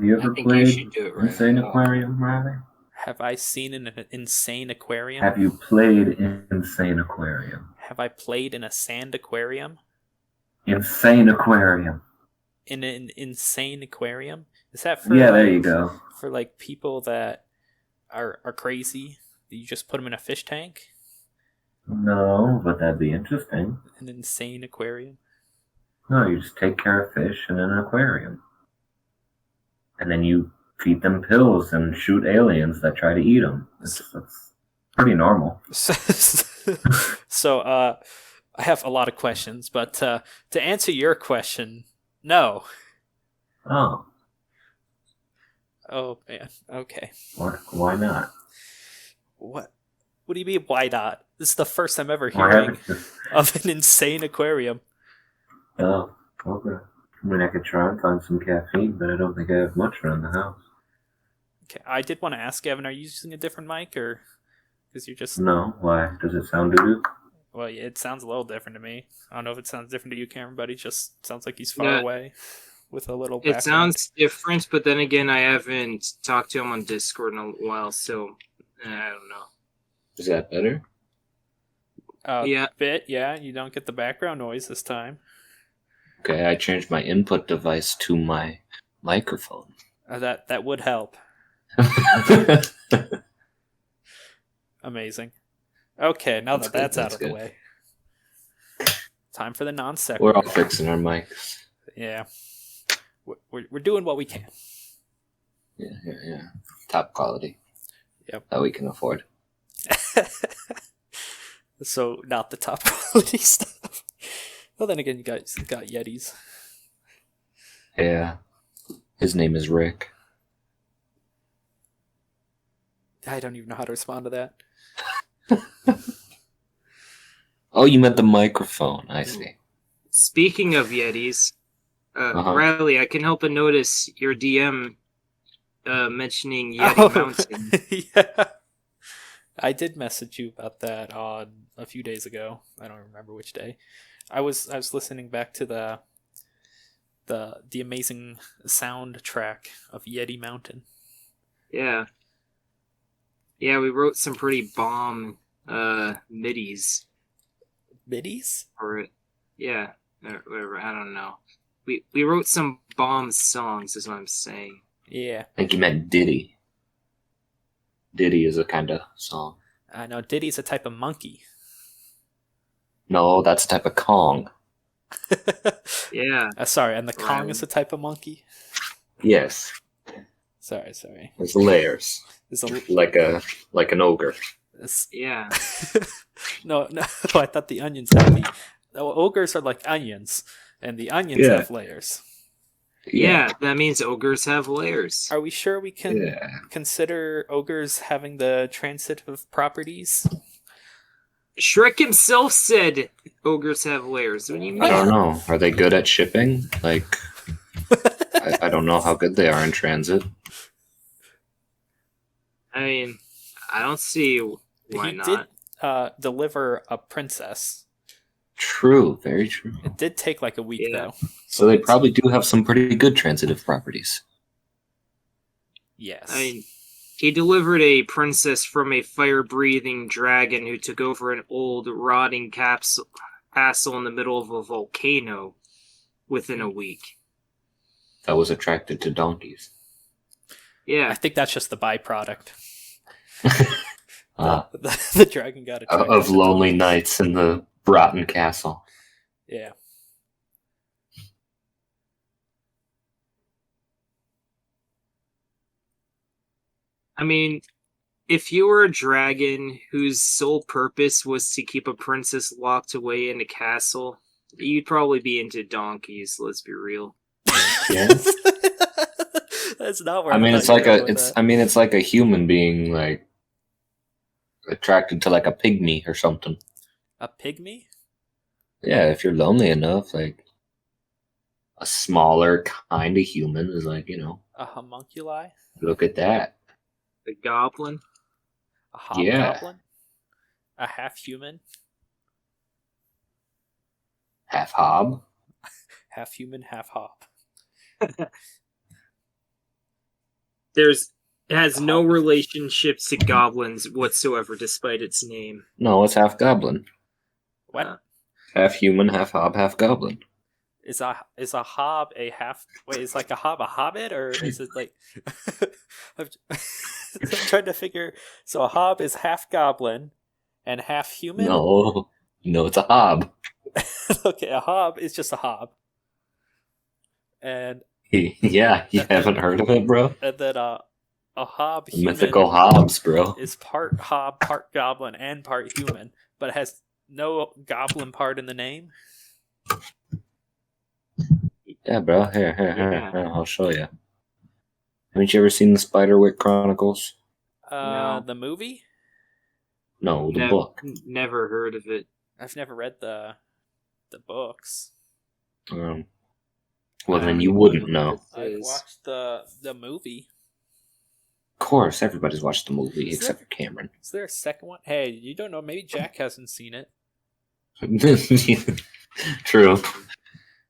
you I ever think you played should do it right Insane now. Aquarium, Riley? Have I seen an insane aquarium? Have you played Insane Aquarium? Have I played in a sand aquarium? Insane Aquarium. In an insane aquarium? Is that for Yeah, there like you go. for like people that are crazy? You just put them in a fish tank? No, but that'd be interesting. An insane aquarium? No, you just take care of fish in an aquarium. And then you feed them pills and shoot aliens that try to eat them. It's pretty normal. So, I have a lot of questions, but to answer your question, no. Oh. Oh man. Okay. Why not? What? What do you mean? Why not? This is the first time ever Why hearing haven't you? of an insane aquarium. Oh, okay. I mean, I could try and find some caffeine, but I don't think I have much around the house. Okay, I did want to ask Evan, are you using a different mic, or because you're just No, why? Does it sound doo-doo? well, yeah, it sounds a little different to me. I don't know if it sounds different to you, Cameron, but he just sounds like he's far Yeah. away with a little. It background. sounds different, but then again, I haven't talked to him on Discord in a while, so I don't know. Is that better? Yeah. Bit, yeah. You don't get the background noise this time. Okay, I changed my input device to my microphone. That would help. Amazing. Okay, now that's out of the way. Time for the non-sequitur. We're all fixing our mics. Yeah. We're doing what we can. Yeah. Top quality. Yep. That we can afford. So, not the top quality stuff. Well, then again, you guys got Yetis. Yeah. His name is Rick. I don't even know how to respond to that. Oh, you meant the microphone. I see. Speaking of Yetis, Riley, I can help but notice your DM mentioning Yeti Mountain. Yeah. I did message you about that on a few days ago. I don't remember which day. I was listening back to the amazing soundtrack of Yeti Mountain. Yeah. Yeah, we wrote some pretty bomb middies. Middies? For it. Yeah. Or, I don't know. We wrote some bomb songs, is what I'm saying. Yeah. I think you meant Diddy. Diddy is a kind of song. I know Diddy's a type of monkey. No, that's a type of Kong. Yeah. Sorry, and the Kong is a type of monkey? Yes. Sorry. There's layers. Like an ogre. Yeah. No, I thought the onions had the ogres are like onions, and the onions have layers. Yeah, that means ogres have layers. Are we sure we can consider ogres having the transitive properties? Shrek himself said ogres have layers. What do you mean? I don't know. Are they good at shipping? Like, I don't know how good they are in transit. I mean, I don't see why he not. Did deliver a princess. True, very true. It did take like a week though. So they probably do have some pretty good transitive properties. Yes. I mean, he delivered a princess from a fire-breathing dragon who took over an old, rotting castle in the middle of a volcano within a week. That was attracted to donkeys. Yeah. I think that's just the byproduct. The dragon got attracted of lonely nights in the Broughton Castle. Yeah. I mean, if you were a dragon whose sole purpose was to keep a princess locked away in a castle, you'd probably be into donkeys, let's be real. Yeah. That's not where I mean, it's like a human being like attracted to like a pygmy or something. A pygmy? Yeah, if you're lonely enough, like a smaller kind of human is like, a homunculi. Look at that. A goblin. A hobgoblin. A half human. Half hob. Half human, half hob. It has no relationships to goblins whatsoever, despite its name. No, it's half goblin. What? Half human, half hob, half goblin. Is a hob a half? Wait, is like a hob a hobbit, or is it like? I'm trying to figure. So a hob is half goblin and half human. No, it's a hob. Okay, a hob is just a hob, and Yeah, you haven't heard of it, bro? and then a hob The human mythical hobs, bro. is part hob, part goblin, and part human, but it has no goblin part in the name. Yeah, bro. Here, Yeah. I'll show you. Haven't you ever seen the Spiderwick Chronicles? No. The movie? No, the book. Never heard of it. I've never read the books. Well, then you wouldn't know. I've watched the movie. Of course, everybody's watched the movie except for Cameron. Is there a second one? Hey, you don't know. Maybe Jack hasn't seen it. True.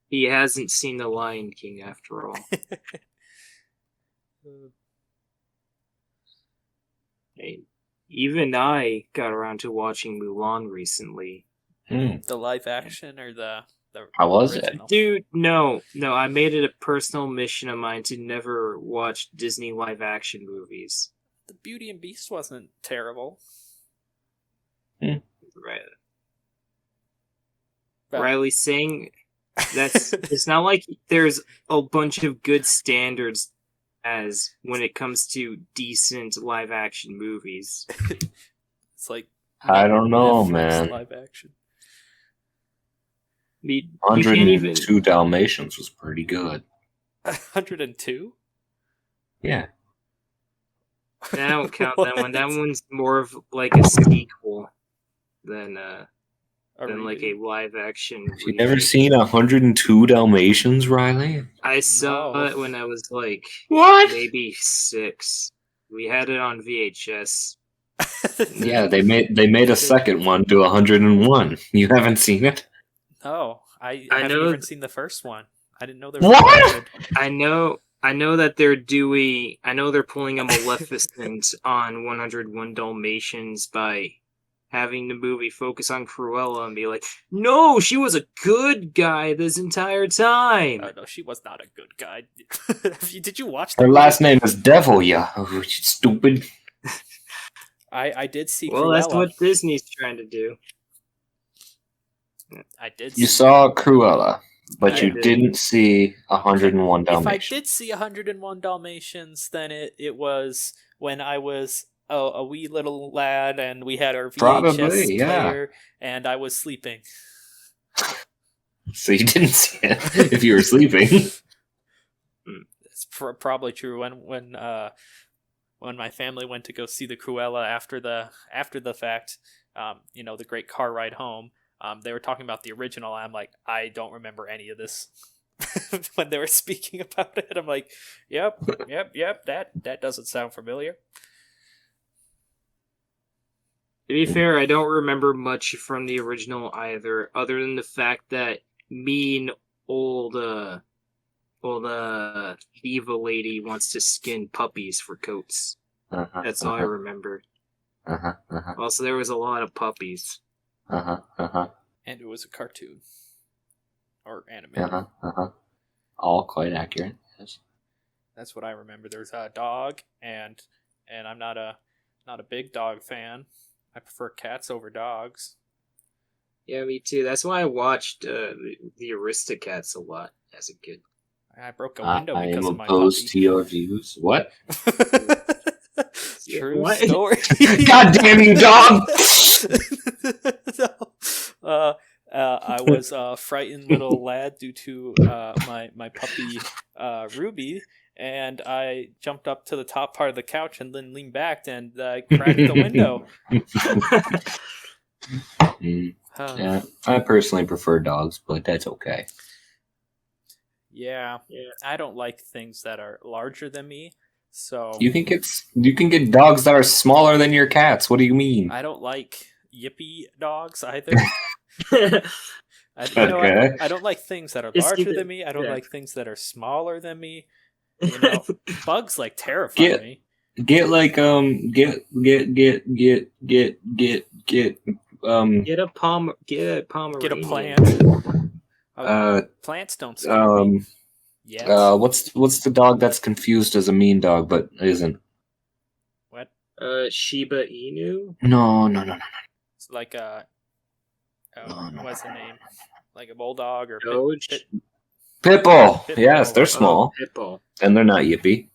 He hasn't seen The Lion King after all. Hey, even I got around to watching Mulan recently. The live action or the How was original? it? Dude, no. I made it a personal mission of mine to never watch Disney live action movies. The Beauty and Beast wasn't terrible. Right. But- Riley saying it's not like there's a bunch of good standards as when it comes to decent live action movies. It's like I don't know, Netflix man. live action. You can't even 102 Dalmatians was pretty good. 102? I Yeah. don't count that one. That one's more of like a sequel than like a live action. You never seen 102 Dalmatians, Riley? I saw No. it when I was like What? maybe 6. We had it on VHS. Yeah, they made a second one to 101. You haven't seen it? No, I I haven't know- even seen the first one. I didn't know there was What? one. I know that they're doing. I know they're pulling a Maleficent on 101 Dalmatians by having the movie focus on Cruella and be like, no, she was a good guy this entire time. Oh, no, she was not a good guy. Did you watch the Her movie? last name is Devil, yeah. Oh, you stupid. I did see Well, Cruella. that's what Disney's trying to do. I did. You see- saw Cruella, but I you did. didn't see 101 If I Dalmatians. did see 101 Dalmatians, then it was when I was a wee little lad and we had our VHS Probably, yeah. player and I was sleeping. So you didn't see it if you were sleeping. It's probably true. When my family went to go see the Cruella after the fact, the great car ride home, they were talking about the original. I'm like, I don't remember any of this. When they were speaking about it, I'm like, yep, that doesn't sound familiar. To be fair, I don't remember much from the original either, other than the fact that mean old diva lady wants to skin puppies for coats. That's all I remember. Also, there was a lot of puppies. And it was a cartoon or animated. All quite accurate. Yes. That's what I remember. There's a dog, and I'm not a big dog fan. I prefer cats over dogs. Yeah, me too. That's why I watched the Aristocats a lot as a kid. I broke a window I because am of my opposed puppy. to your views. What? True What? story. God damn you, dog! No. I was a frightened little lad due to my puppy Ruby, and I jumped up to the top part of the couch and then leaned back and cracked the window. Yeah, I personally prefer dogs, but that's okay. Yeah, I don't like things that are larger than me. So You can get dogs that are smaller than your cats. What do you mean? I don't like yippy dogs either. Okay. I don't like things that are It's larger either- than me. I don't yeah. like things that are smaller than me. You know, bugs like terrify me. Get like get Get a Pomeranian. Get a plant. Plants don't scare me. Yes. What's the dog that's confused as a mean dog but isn't? What? Shiba Inu? No. It's like a what's the name? Like a bulldog or Doge? Pitbull. Pitbull. Yes, they're small. Pitbull. And they're not yippy.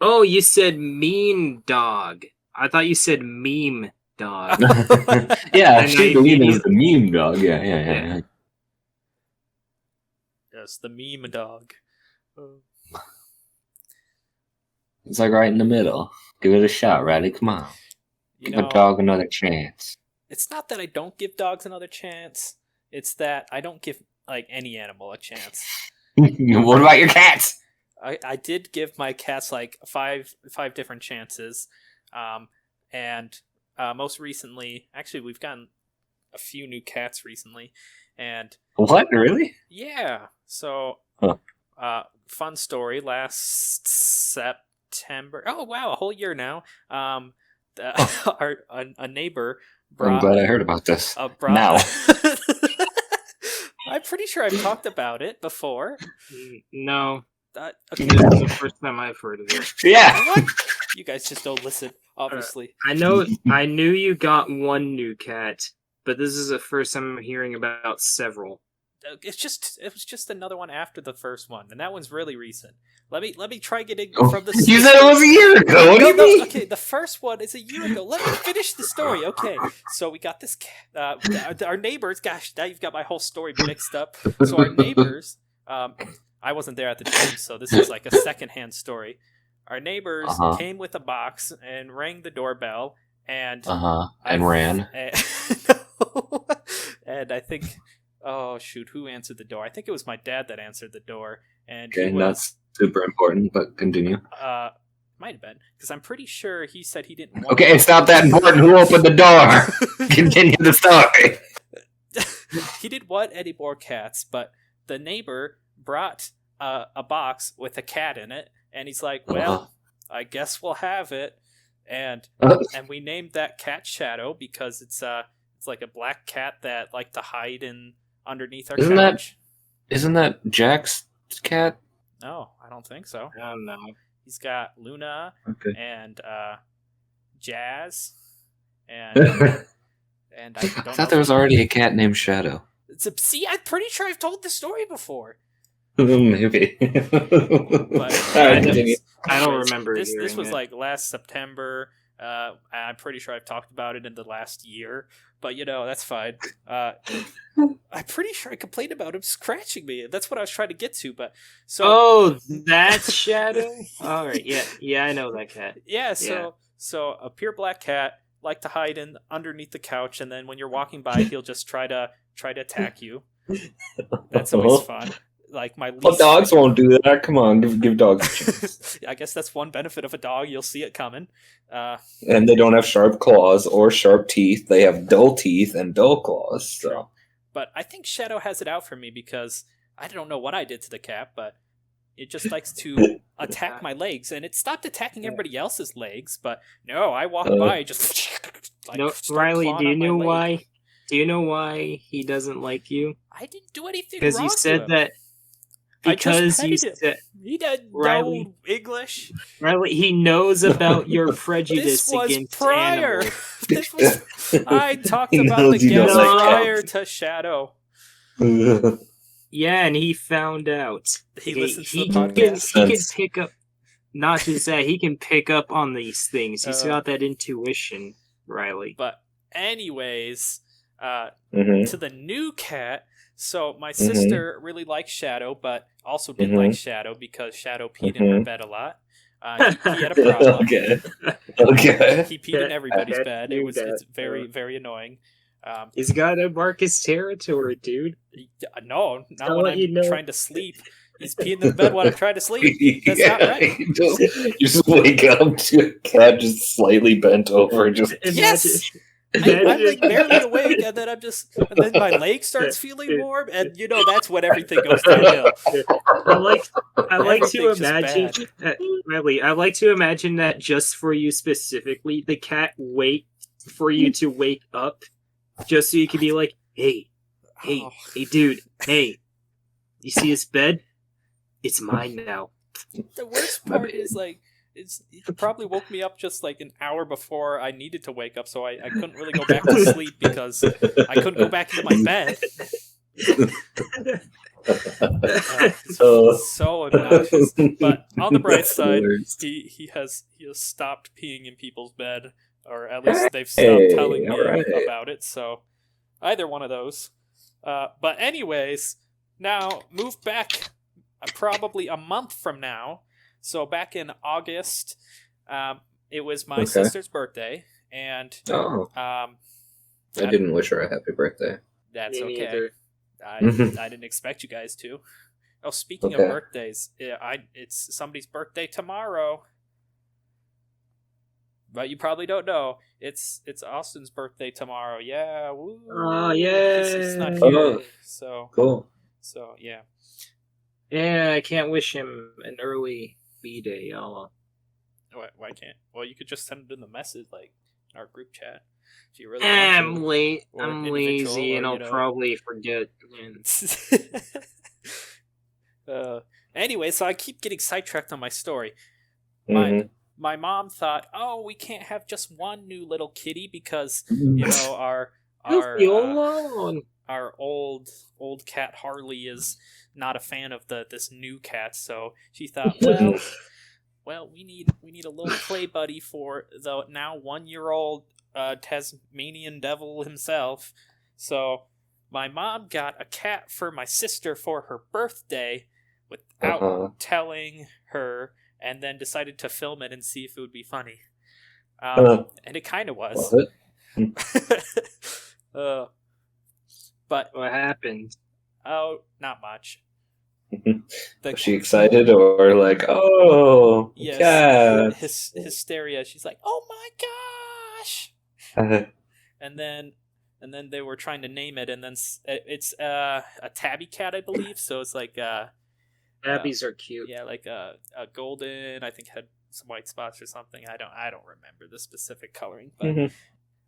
Oh, you said mean dog. I thought you said meme dog. Yeah, And Shiba Inu is the meme dog. Yeah. Yes, the meme dog. It's like right in the middle. Give it a shot, Riley. Come on. Give a dog another chance. It's not that I don't give dogs another chance. It's that I don't give like any animal a chance. What about your cats? I did give my cats like five different chances, and most recently, actually, we've gotten a few new cats recently, and What? Really? yeah. So, fun story. Last September. Oh wow, a whole year now. A neighbor brought. I'm glad I heard about this. Now. I'm pretty sure I've talked about it before. No. Okay. This is the first time I've heard of it. Yeah. What? You guys just don't listen, obviously. I knew you got one new cat, but this is the first time I'm hearing about several. It was just another one after the first one, and that one's really recent. Let me try getting from the. You said it was a year ago. What do you mean? Okay, the first one is a year ago. Let me finish the story. Okay, so we got this cat. Our neighbors. Gosh, now you've got my whole story mixed up. So our neighbors. I wasn't there at the time, so this is like a secondhand story. Our neighbors came with a box and rang the doorbell, and ran. And I think, oh shoot, who answered the door? I think it was my dad that answered the door, and Okay, that's super important, but continue. Might have been, because I'm pretty sure he said he didn't want. Okay, it's not that important. Who opened the door? Continue the story. He didn't want any more cats, but the neighbor brought a box with a cat in it, and he's like, well, I guess we'll have it. And we named that cat Shadow because it's like a black cat that liked to hide underneath our couch. Isn't that Jack's cat? No, I don't think so. I don't know. He's got Luna and Jazz and and I thought there was already a cat named Shadow. See, I'm pretty sure I've told this story before. Maybe. But I don't remember. This was like last September. I'm pretty sure I've talked about it in the last year, but that's fine. I'm pretty sure I complained about him scratching me. That's what I was trying to get to. But so that's Shadow. All right, yeah, I know that cat. Yeah, so a pure black cat like to hide underneath the couch, and then when you're walking by, he'll just try to attack you. That's always fun. Like my least. Well, dogs won't do that. Come on, give dogs a chance. I guess that's one benefit of a dog. You'll see it coming. And they don't have sharp claws or sharp teeth. They have dull teeth and dull claws. So. But I think Shadow has it out for me because I don't know what I did to the cat, but it just likes to attack my legs, and it stopped attacking everybody else's legs. But no, I walk by just. No, Riley, do you know why? Do you know why he doesn't like you? I didn't do anything wrong. Because you said that. Because you said he doesn't know English. Riley, he knows about your prejudice against animals. I talked about the guest prior to Shadow. Yeah, and he found out. He listens to the podcast. He can pick up. Not just that, he can pick up on these things. He's got that intuition, Riley. But anyways, to the new cat. So my sister really likes Shadow, but also didn't like Shadow because Shadow peed in her bed a lot. He had a problem. Okay. He peed in everybody's bed. It's very, very annoying. He's got to mark his territory, dude. No, not when I'm trying to sleep. He's peeing in the bed when I'm trying to sleep. That's not right. You just wake up to a cat just slightly bent over. Yes! I'm like barely awake, and then and then my leg starts feeling warm, and that's when everything goes downhill. I like to Everything's just imagine, really, I like to imagine that just for you specifically, the cat wait for you to wake up, just so you can be like, hey, dude, hey, you see this bed? It's mine now. The worst part is like, he probably woke me up just like an hour before I needed to wake up, so I couldn't really go back to sleep because I couldn't go back into my bed. So obnoxious. But on the bright side, he has stopped peeing in people's bed, or at least they've stopped telling me about it. So either one of those. But anyways, now move back probably a month from now. So back in August, it was my sister's birthday, and I didn't wish her a happy birthday. That's okay. I didn't expect you guys to. Oh, speaking of birthdays, it's somebody's birthday tomorrow, but you probably don't know. It's Austin's birthday tomorrow. Yeah. Woo. Oh yeah. It's not here, so cool. So yeah. Yeah, I can't wish him an early B-Day, y'all. Why can't? Well, you could just send it in the message, like our group chat. If you really I'm want to, late. I'm lazy, and I'll probably forget. Anyway, so I keep getting sidetracked on my story. My mom thought, oh, we can't have just one new little kitty because our old cat Harley is not a fan of this new cat, so she thought, well, we need a little play buddy for the now 1-year-old Tasmanian devil himself. So my mom got a cat for my sister for her birthday without telling her, and then decided to film it and see if it would be funny. And it kind of was. But what happened? Oh, not much. Was she excited or like, oh, yes, cat? Hysteria. She's like, oh my gosh! and then they were trying to name it, and then it's a tabby cat, I believe. So it's like tabbies are cute. Yeah, like a golden. I think had some white spots or something. I don't remember the specific coloring, but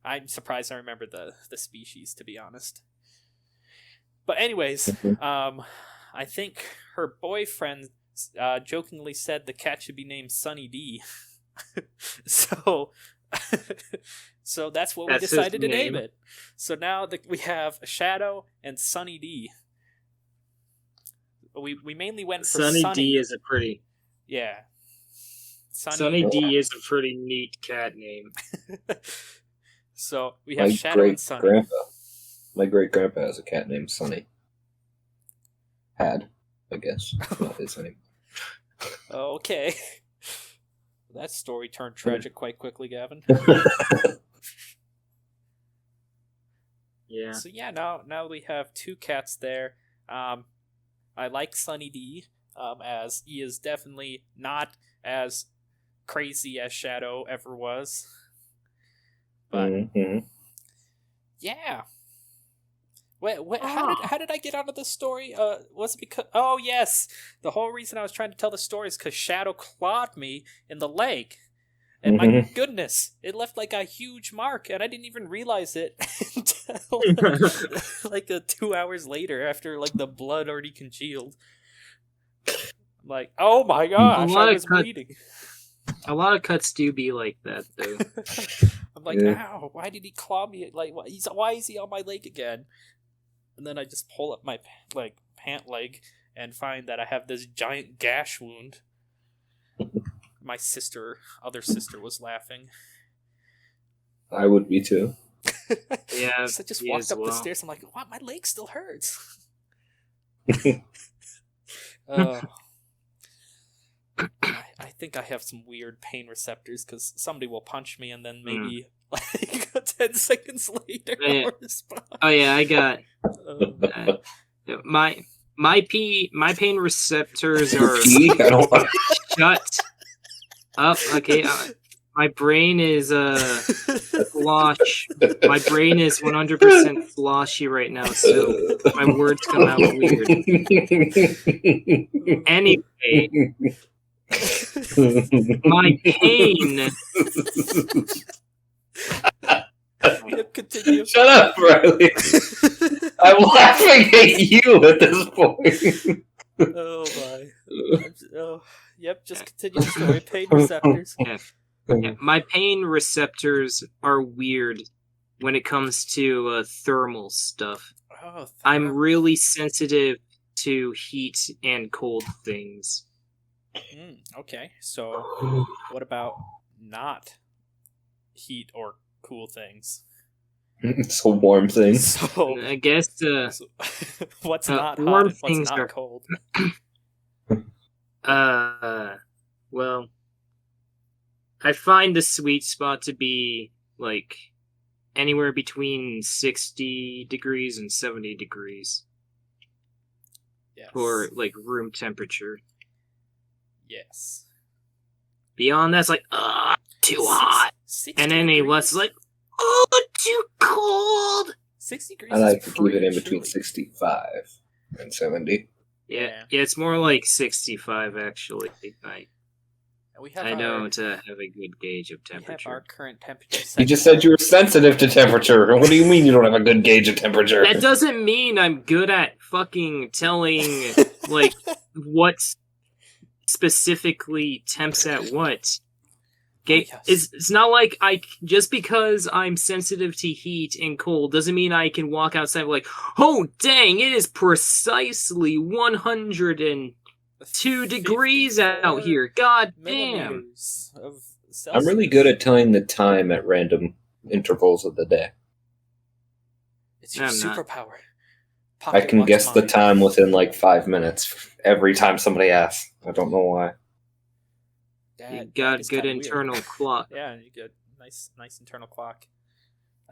I'm surprised I remember the species, to be honest. But anyways, I think her boyfriend jokingly said the cat should be named Sunny D. So that's what we decided to name it. So now we have Shadow and Sunny D. We mainly went for Sunny D is a pretty... Yeah. Sunny D is a pretty neat cat name. So we have Shadow and Sunny. My great-grandpa has a cat named Sunny. Had, I guess. Not his name. Okay. That story turned tragic quite quickly, Gavin. Yeah. So yeah, now we have 2 cats there. I like Sunny D, as he is definitely not as crazy as Shadow ever was. But yeah. Wait, how did I get out of this story? Was it because... Oh, yes! The whole reason I was trying to tell the story is because Shadow clawed me in the leg. And my goodness, it left like a huge mark, and I didn't even realize it until like 2 hours later, after like the blood already congealed. I'm like, oh my gosh, I was bleeding. A lot of cuts do be like that, though. I'm like, ow, why did he claw me? Like, why is he on my leg again? And then I just pull up my pant leg and find that I have this giant gash wound. My other sister was laughing. I would be too. Yeah. So I just walked up the stairs. I'm like, wow, my leg still hurts. I think I have some weird pain receptors because somebody will punch me and then maybe 10 seconds later I'll respond. Oh yeah, I got my pain receptors are shut up. Okay, My brain is slosh. My brain is 100% sloshy right now, so my words come out weird. Anyway, my pain. Yep, continue. Shut up, Riley. I'm laughing at you at this point. Oh my. Yep, just continue the story. Pain receptors. Yeah, my pain receptors are weird when it comes to thermal stuff. Oh, I'm really sensitive to heat and cold things. Okay, so what about not heat or cool things? So warm things. So I guess what's not hot warm and what's things not are cold? well, I find the sweet spot to be like anywhere between 60 degrees and 70 degrees Yes. for like room temperature. Yes. Beyond that's like, too hot. 60 And then degrees? it's like, too cold. 6 degrees I like is to keep it in pretty between chilly. 65 and 70. Yeah, it's more like 65 actually. I know to have a good gauge of We have temperature. our current temperature set. You just said you were sensitive to temperature. What do you mean you don't have a good gauge of temperature? That doesn't mean I'm good at fucking telling like what's specifically temps at what. Yes. It's not like just because I'm sensitive to heat and cold doesn't mean I can walk outside like, oh dang, it is precisely 102 degrees out here. God damn. Millimeters of Celsius. I'm really good at telling the time at random intervals of the day. It's your I'm not. superpower. I Pocket can watch guess the mind. time within like 5 minutes every time somebody asks. I don't know why. You That got is good kinda weird. internal clock. Yeah, you got nice internal clock.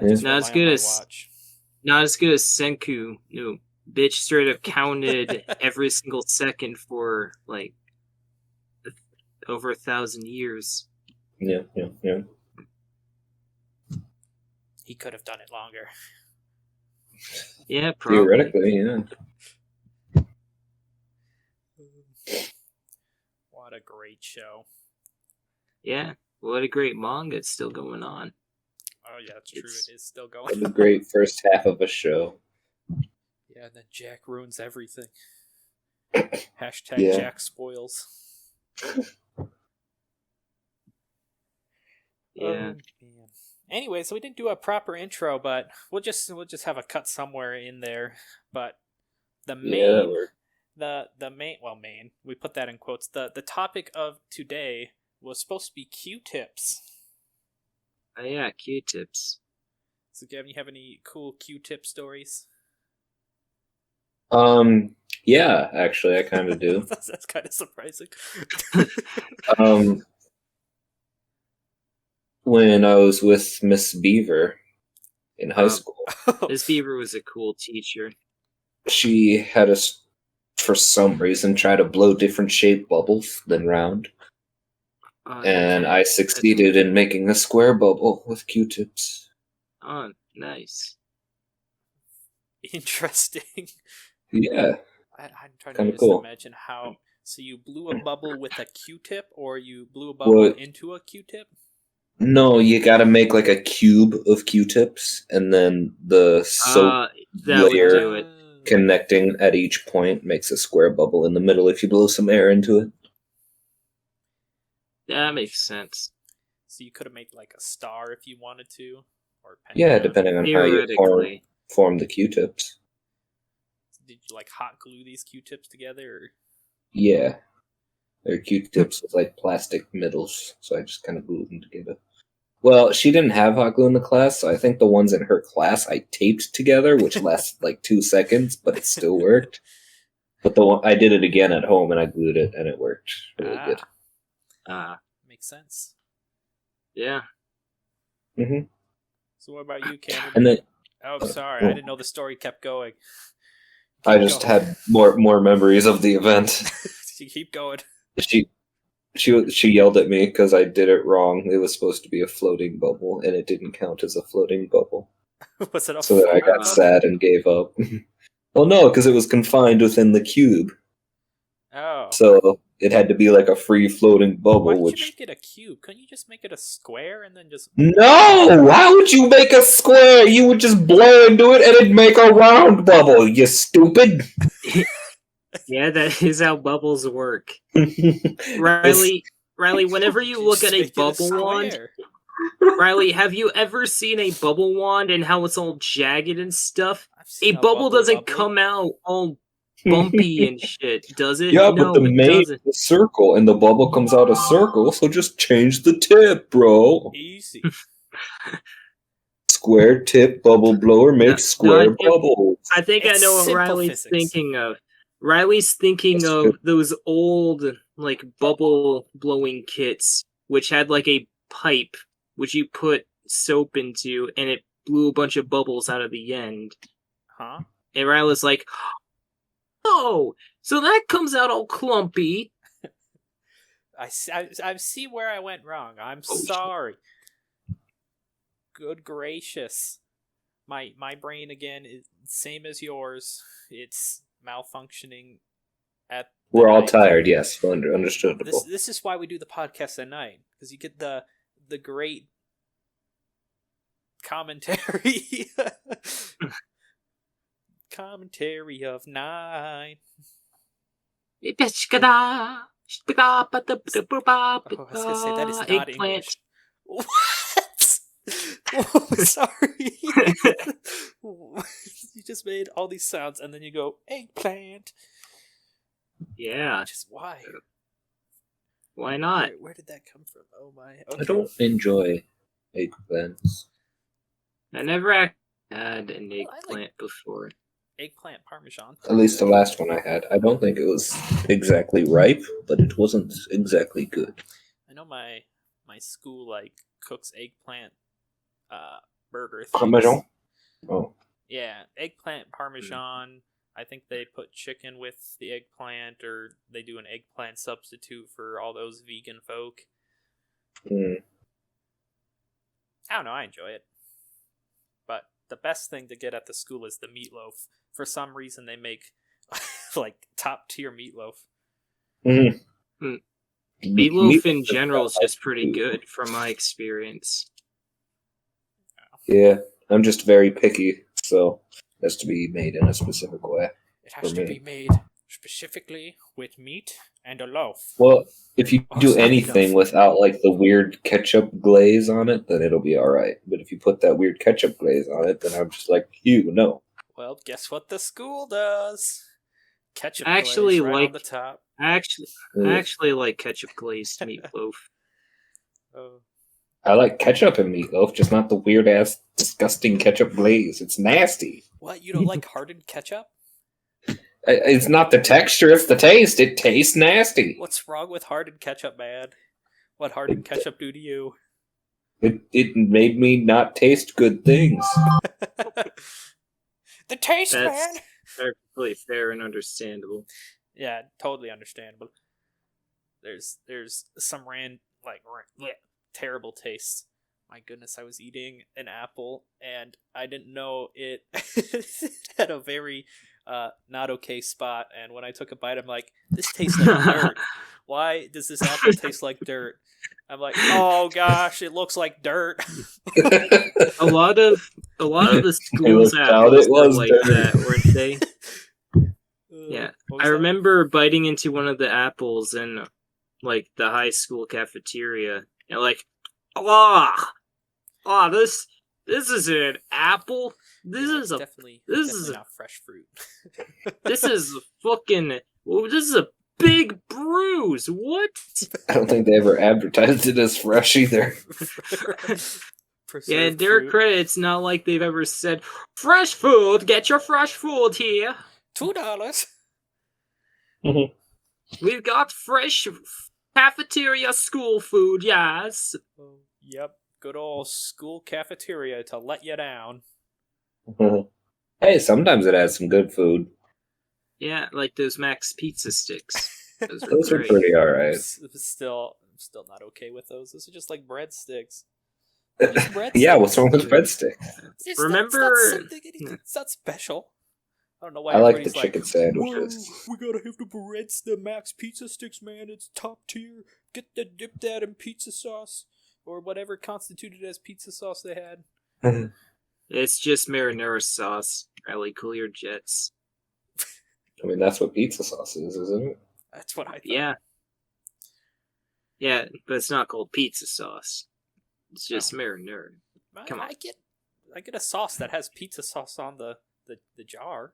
Yeah. just Not as rely good on my as- watch. Not as good as Senku. No, bitch straight up counted every single second for like over 1,000 years. Yeah. He could have done it longer. Yeah, probably. Theoretically, yeah. What a great show. Yeah, what a great manga. It's still going on. Oh yeah, it's true. It's- It is still What going. a great first half of a show. Yeah, and then Jack ruins everything. Hashtag Yeah. Jack spoils. Yeah. Man. Anyway, so we didn't do a proper intro, but we'll just have a cut somewhere in there. But the main, Yeah, that worked. the main, we put that in quotes. The topic of today was supposed to be Q-tips. Oh yeah, Q-tips. So Gavin, you have any cool Q-tip stories? Yeah, actually, I kind of do. That's kind of surprising. When I was with Miss Beaver in high school, This Beaver was a cool teacher. she had us, for some reason, try to blow different shaped bubbles than round. And I succeeded in making a square bubble with Q-tips. Oh, nice. Interesting. Yeah. I'm trying to Kinda just cool. imagine how. So you blew a bubble with a Q-tip, or you blew a bubble into a Q-tip? No, you gotta make like a cube of Q-tips, and then the soap That would layer do it. connecting at each point makes a square bubble in the middle if you blow some air into it. That makes sense. So you could have made like a star if you wanted to, or a Yeah, pentagon. depending on how you Theoretically. form the Q-tips. Did you like hot glue these Q-tips together? Or? Yeah. They're Q-tips with like plastic middles, so I just kind of glued them together. Well, she didn't have hot glue in the class, so I think the ones in her class I taped together, which lasted like 2 seconds, but it still worked. But the one I did it again at home and I glued it, and it worked really good. Makes sense. Yeah. Mm-hmm. So what about you, Cameron? And then Oh, sorry, I didn't know the story kept going. I just had more memories of the event. You keep going. She yelled at me because I did it wrong. It was supposed to be a floating bubble, and it didn't count as a floating bubble. Was it a So then I got sad and gave up. Well, no, because it was confined within the cube. Oh. So it had to be like a free floating bubble, Why did which... you make it a cube? Couldn't you just make it a square and then just... No! How would you make a square? You would just blow into it and it'd make a round bubble, you stupid! Yeah, that is how bubbles work. Riley, whenever you look Just at a make it bubble wand, square. Riley, have you ever seen a bubble wand and how it's all jagged and stuff? I've A seen bubble doesn't bubbly. come out all bumpy and shit, does it? Yeah, No, but the it main doesn't. is a circle, and the bubble comes out a circle, so just change the tip, bro. Easy. Square tip bubble blower makes square think- bubbles. I think It's I know what simple Riley's physics. thinking of. Riley's thinking That's of good. those old, like, bubble blowing kits, which had, like, a pipe, which you put soap into, and it blew a bunch of bubbles out of the end. Huh? And Riley's like, oh, so that comes out all clumpy. I see where I went wrong. I'm Oh, sorry. Good gracious. My brain again is same as yours. It's malfunctioning at the We're all night. tired, yes, understandable. This is why we do the podcast at night, because you get the great commentary. Commentary of 9. Oh, I Oh, I was gonna say that is not English. What? Oh, sorry. You just made all these sounds, and then you go eggplant. Yeah, Just why? why not? Where did that come from? Oh my! I Okay. don't enjoy eggplants. I never had an Well, I eggplant like- before. Eggplant parmesan. At least the last one I had. I don't think it was exactly ripe, but it wasn't exactly good. I know my school like cooks eggplant burger things. Parmesan? Oh. Yeah, eggplant parmesan. I think they put chicken with the eggplant, or they do an eggplant substitute for all those vegan folk. Mm. I don't know, I enjoy it. But the best thing to get at the school is the meatloaf. For some reason, they make like top tier meatloaf. Mm. Meatloaf in general is just pretty good from my experience. Yeah, I'm just very picky, so it has to be made in a specific way. It has For to me. be made specifically with meat and a loaf. Well, if you Oh, do sorry, anything no. without like the weird ketchup glaze on it, then it'll be alright. But if you put that weird ketchup glaze on it, then I'm just like, ew, no. Well, guess what the school does? Ketchup I actually glaze right on like- the top. I Ugh. actually like ketchup glazed meatloaf. Oh. I like ketchup and meatloaf, just not the weird ass, disgusting ketchup glaze. It's nasty. What? You don't like hardened ketchup? It's not the texture, it's the taste. It tastes nasty. What's wrong with hardened ketchup, man? What hardened ketchup do to you? It made me not taste good things. The taste, That's- man. Perfectly fair and understandable. Yeah, totally understandable. There's some terrible taste. My goodness, I was eating an apple and I didn't know it had a very not okay spot. And when I took a bite, I'm like, this tastes like dirt. Why does this apple taste like dirt? I'm like, oh gosh, it looks like dirt. A lot of the schools looked out, apples it were was like dirt. that, weren't they? Yeah, What was I that? remember biting into one of the apples in like the high school cafeteria, and like, this is an apple. This Yeah, is a definitely is a- not fresh fruit. this is fucking. Well, this is a big bruise. What? I don't think they ever advertised it as fresh either. Yeah, in Preserved their fruit. credit, it's not like they've ever said, "Fresh food, get your fresh food here. $2. We've got fresh cafeteria school food, yes." Oh, yep, good old school cafeteria to let you down. Hey, sometimes it has some good food. Yeah, like those Max pizza sticks. Those are pretty alright. Still not okay with those. Those are just like breadsticks. Just breadsticks. Yeah, what's wrong with breadsticks? It's not special. I don't know why. I like the everybody's chicken like, sandwiches. "Whoa, we gotta have the Max pizza sticks, man. It's top tier. Dip that in pizza sauce or whatever constituted as pizza sauce they had." It's just marinara sauce. Rally, cool your jets. I mean, that's what pizza sauce is, isn't it? That's what I thought. Yeah. Yeah, but it's not called pizza sauce. It's just marinara. Come on. I get a sauce that has pizza sauce on the jar.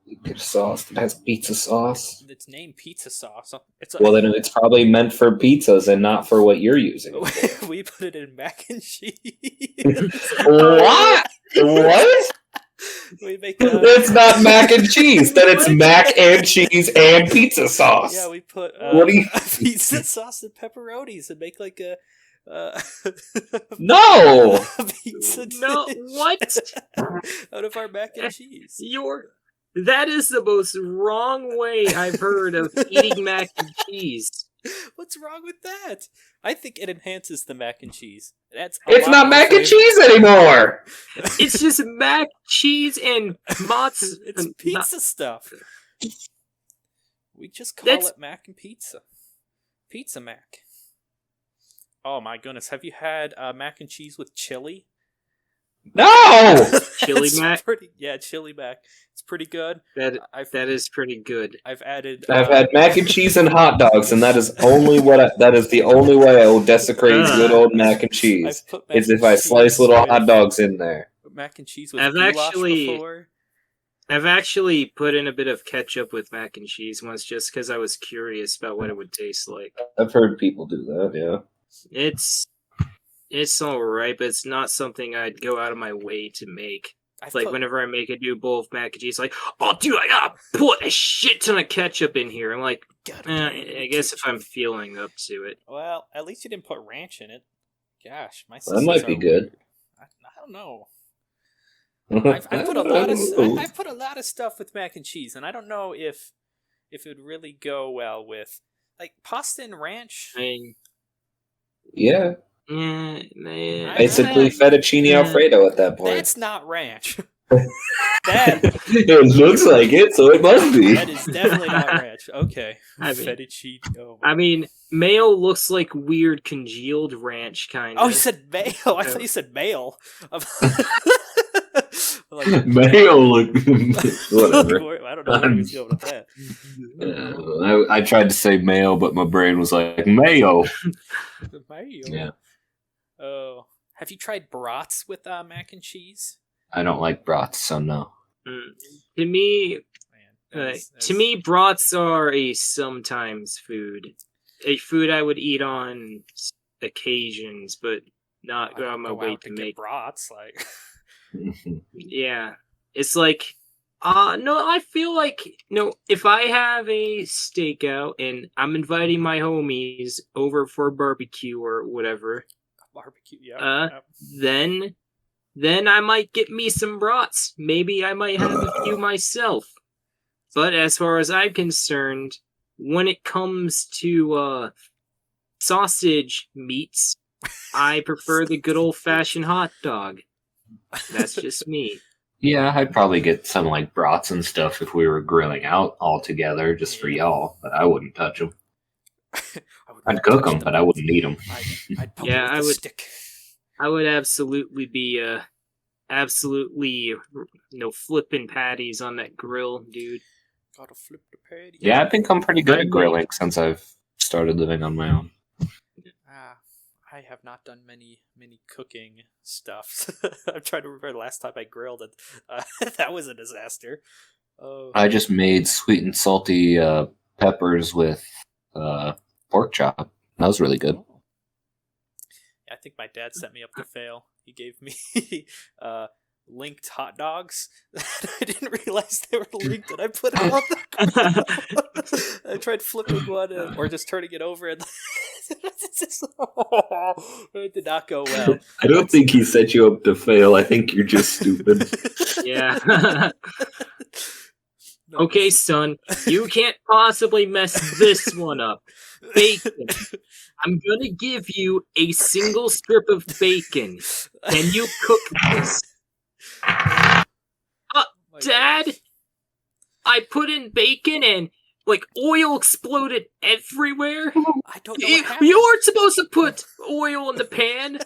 You get a sauce that has pizza sauce. It's named pizza sauce. Well, then it's probably meant for pizzas and not for what you're using. We put it in mac and cheese. What? What? We make It's not mac and cheese. Then it's mac and cheese and pizza sauce. Yeah, we put pizza sauce and pepperonis and make like a no pizza dish No, what? out of our mac and cheese. That is the most wrong way I've heard of eating mac and cheese. What's wrong with that? I think it enhances the mac and cheese. It's not mac and cheese anymore. It's just mac, cheese, and mozz. It's pizza stuff. We just call it mac and pizza. Pizza mac. Oh my goodness. Have you had mac and cheese with chili? No! Chili mac? Chili mac. It's pretty good. That is pretty good. I've had mac and cheese and hot dogs, and that is the only way I will desecrate good old mac and cheese. Is if I slice little hot dogs in there. Mac and cheese with goulash before. I've actually put in a bit of ketchup with mac and cheese once, just because I was curious about what it would taste like. I've heard people do that. Yeah. It's alright, but it's not something I'd go out of my way to make. Whenever I make a new bowl of mac and cheese, like, oh, dude, I gotta put a shit ton of ketchup in here. I'm like, I guess if I'm feeling up to it. Well, at least you didn't put ranch in it. Gosh, my that might be good. I don't know. I've put a lot of stuff with mac and cheese, and I don't know if it would really go well with like pasta and ranch. Yeah. Man. Basically fettuccine Alfredo at that point. That's not ranch. It looks like it, so it must be. That is definitely not ranch. Okay. Fettuccine. Oh, I mean, mayo looks like weird congealed ranch, kind of. Oh, you said mayo. I thought you said male. Mayo look. Whatever. I don't know where he was going with that. I tried to say mayo, but my brain was like, mayo. Mayo. Yeah. Oh, have you tried brats with mac and cheese? I don't like brats, so no. To me, brats are a sometimes food. A food I would eat on occasions, but not go out of my way to make. Brats, like. Yeah, it's like, no, I feel like, if I have a stakeout and I'm inviting my homies over for a barbecue or whatever, then I might get me some brats. Maybe I might have a few myself. But as far as I'm concerned, when it comes to sausage meats, I prefer the good old-fashioned hot dog. That's just me. Yeah, I'd probably get some like brats and stuff if we were grilling out all together just for y'all, but I wouldn't touch them. I'd cook them, but I wouldn't eat them. I would. Stick. I would absolutely be flipping patties on that grill, dude. Gotta flip the patty. Yeah, I think I'm pretty good at grilling since I've started living on my own. I have not done many cooking stuff. I'm trying to remember the last time I grilled it. That was a disaster. I just made sweet and salty peppers with pork chop. That was really good. I think my dad set me up to fail. He gave me linked hot dogs. I didn't realize they were linked, and I put them on the grill. I tried flipping one or just turning it over, and it did not go well. I don't think he set you up to fail. I think you're just stupid. Yeah. No, Okay, son, you can't possibly mess this one up. Bacon. I'm gonna give you a single strip of bacon. Can you cook this? my Dad, gosh. I put in bacon and, like, oil exploded everywhere. I don't know what happened. You weren't supposed to put oil in the pan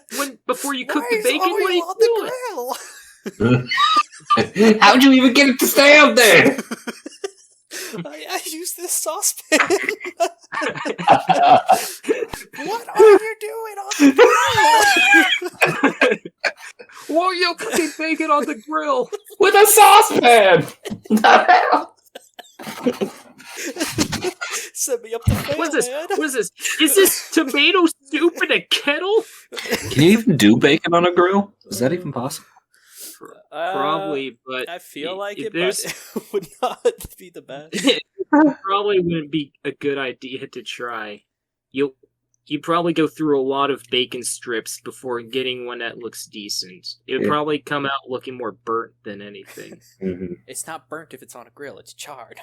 before you cook the bacon. What are you doing? How'd you even get it to stay up there? I used this saucepan. What are you doing on the grill? Why are you cooking bacon on the grill? With a saucepan! The hell? Set me up to fail, What is this? man. What is this? Is this tomato soup in a kettle? Can you even do bacon on a grill? Is that even possible? Probably, but I feel like if it, but there's- it would not be the best. it probably wouldn't be a good idea to try. You probably go through a lot of bacon strips before getting one that looks decent. It would Yeah. probably come out looking more burnt than anything. Mm-hmm. It's not burnt if it's on a grill. It's charred.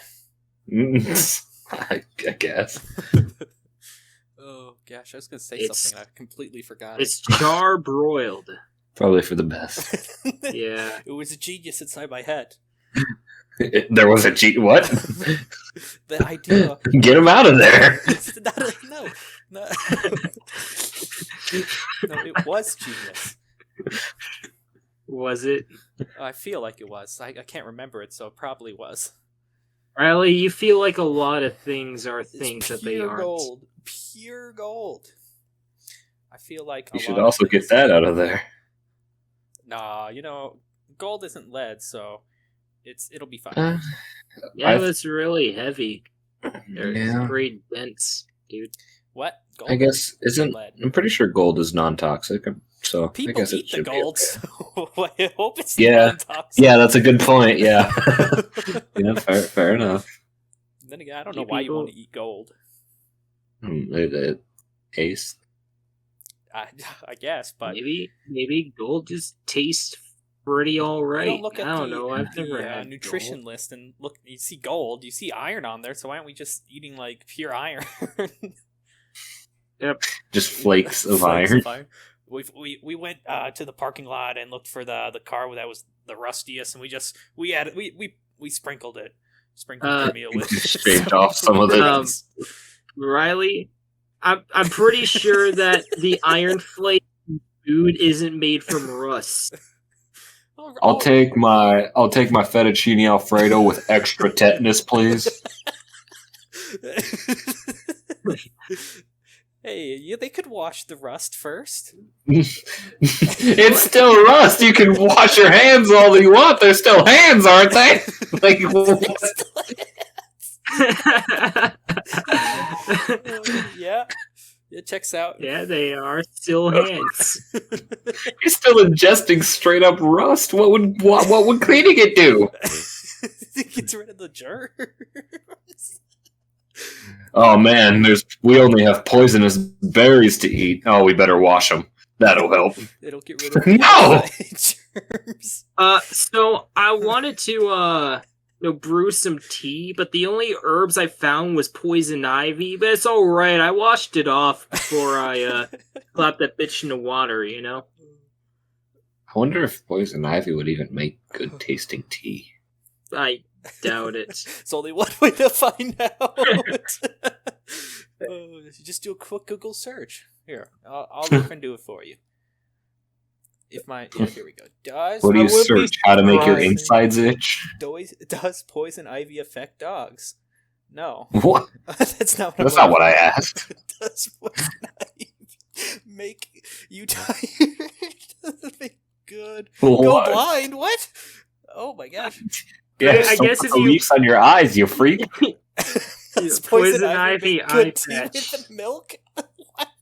I guess. Oh gosh, I was gonna say It's- something. I completely forgot. It's char broiled. Probably for the best. Yeah. It was a genius inside my head. There was a cheat. What? The idea. Get him out of there. It's not no. No, it was genius. Was it? I feel like it was. I can't remember it, so it probably was. Riley, you feel like a lot of things are It's things that they pure aren't. gold. Pure gold. I feel like You a should lot also of get things- that out of there. Nah, gold isn't lead, so it'll be fine. Yeah, I've- it's really heavy. It's Yeah. great dense, dude. What? Gold I guess isn't. lead. I'm pretty sure gold is non-toxic. So I People guess it eat the should gold, be. so I hope it's Yeah. non-toxic. Yeah, that's a good point. Yeah. Yeah. Fair enough. Then again, I don't know You why you people- want to eat gold. Ace. I guess, but Maybe gold just tastes pretty alright. you don't look at I don't the, know. I've the, never had nutrition gold. list and look. You see gold, you see iron on there. So why aren't we just eating like pure iron? Just flakes of Flakes iron. of iron. We went to the parking lot and looked for the car that was the rustiest, and we sprinkled it. Sprinkled the meal with Scraped off some of the- rust. Riley, I'm pretty sure that the iron flake food isn't made from rust. I'll take my fettuccine alfredo with extra tetanus, please. Hey, they could wash the rust first. It's still rust. You can wash your hands all you want. They're still hands, aren't they? Like, Yeah, it checks out. Yeah, they are still hands. you're still ingesting straight up rust. What would cleaning it do? It gets rid of the germs. Oh man, we only have poisonous berries to eat. Oh, we better wash them. That'll help. It'll get rid of No! germs. So I wanted to brew some tea, but the only herbs I found was poison ivy. But it's all right. I washed it off before I clapped that bitch in the water. I wonder if poison ivy would even make good tasting tea. I doubt it. It's only one way to find out. You just do a quick Google search. Here, I'll look and do it for you. Here we go. What do you I would be search? How to make your surprised. insides itch? Does poison ivy affect dogs? No. What? That's not what That's not what I asked. Does poison ivy make you tired? Doesn't make good. Go What? blind? What? Oh my gosh. Yeah, I guess if you- leaves on your eyes, you freak. Does Poison ivy make eye good tea patch. with milk?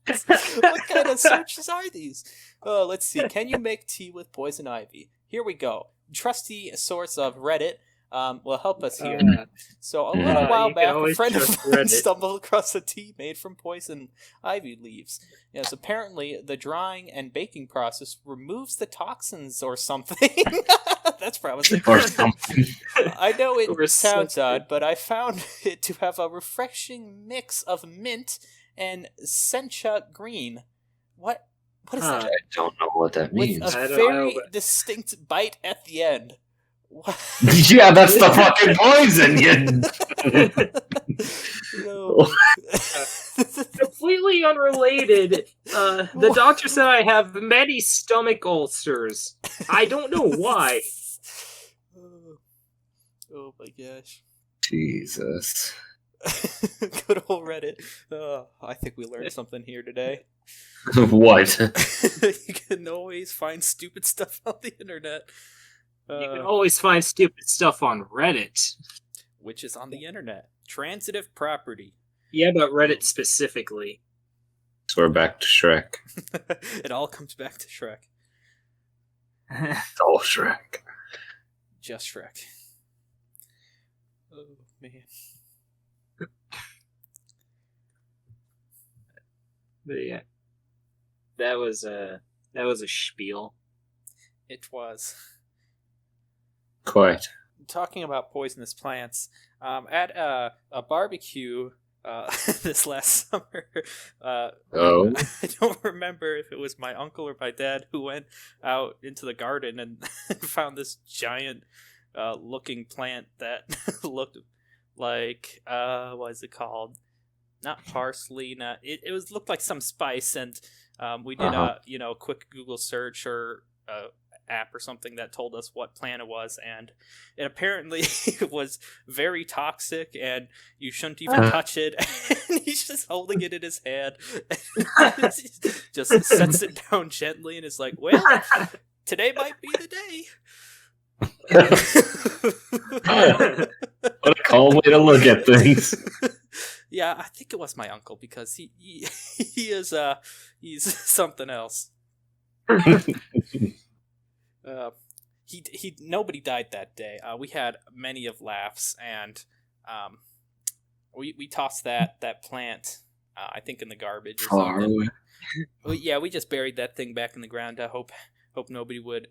What kind of searches are these? Oh, let's see. Can you make tea with poison ivy? Here we go. Trusty source of Reddit. will help us here. Uh, So a Mhm. little while you can back, a always friend of trust mine Reddit. stumbled across a tea made from poison ivy leaves. Yes, apparently the drying and baking process removes the toxins or something. That's promising. Or something. I know it Or sounds something. odd, but I found it to have a refreshing mix of mint and sencha green. What is Huh. that? I don't know what that With means. a I don't very know, but- distinct bite at the end. What? Yeah, that's the fucking poison. No. Completely unrelated. The doctor said I have many stomach ulcers. I don't know why. Oh my gosh. Jesus. Good old Reddit. I think we learned something here today. What? You can always find stupid stuff on the internet. You can always find stupid stuff on Reddit. Which is on the internet. Transitive property. Yeah, but Reddit specifically. So we're back to Shrek. It all comes back to Shrek. It's all Shrek. Just Shrek. Oh man. But yeah, that was a spiel. It was. Quite. Talking about poisonous plants, at a barbecue this last summer, Oh. I don't remember if it was my uncle or my dad who went out into the garden and found this giant looking plant that looked like what is it called? Not parsley, not it was looked like some spice, and we did a quick Google search or app or something that told us what plant it was, and it apparently was very toxic and you shouldn't even touch it. And he's just holding it in his hand just sets it down gently and is like, well, today might be the day. What a calm way to look at things. Yeah, I think it was my uncle because he is he's something else. He nobody died that day. We had many of laughs, and we tossed that plant I think in the garbage or Far something. away. Well, yeah, we just buried that thing back in the ground. I hope nobody would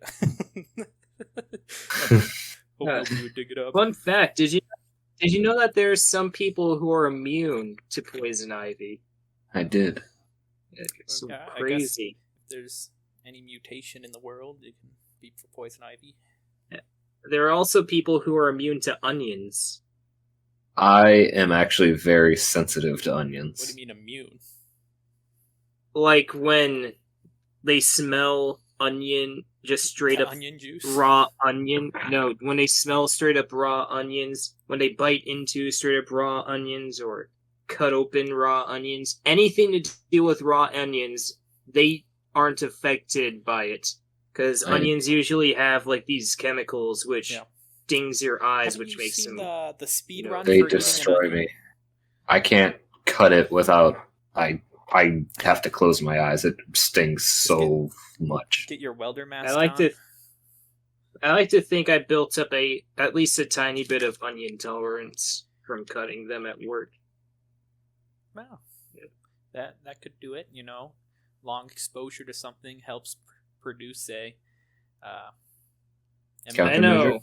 nobody would dig it up. Fun fact: Did you know that there's some people who are immune to poison ivy? I did. It's Yeah, I guess- crazy. If there's any mutation in the world, it can be for poison ivy. There are also people who are immune to onions. I am actually very sensitive to What onions. do you mean immune? Like when they smell onion, just straight To up onion juice? raw onion. No, when they smell straight up raw onions, when they bite into straight up raw onions or cut open raw onions, anything to do with raw onions, they aren't affected by it. Because Right. onions usually have like these chemicals which Yeah. stings your eyes, Haven't which you makes seen them. the speed you know, run They for eating an destroy onion? me. I can't cut it without. I have to close my eyes. It stings so much. Get your welder mask I like on. to think I built up at least a tiny bit of onion tolerance from cutting them at work. Wow. That could do it, you know. Long exposure to something helps produce a Countermeasure.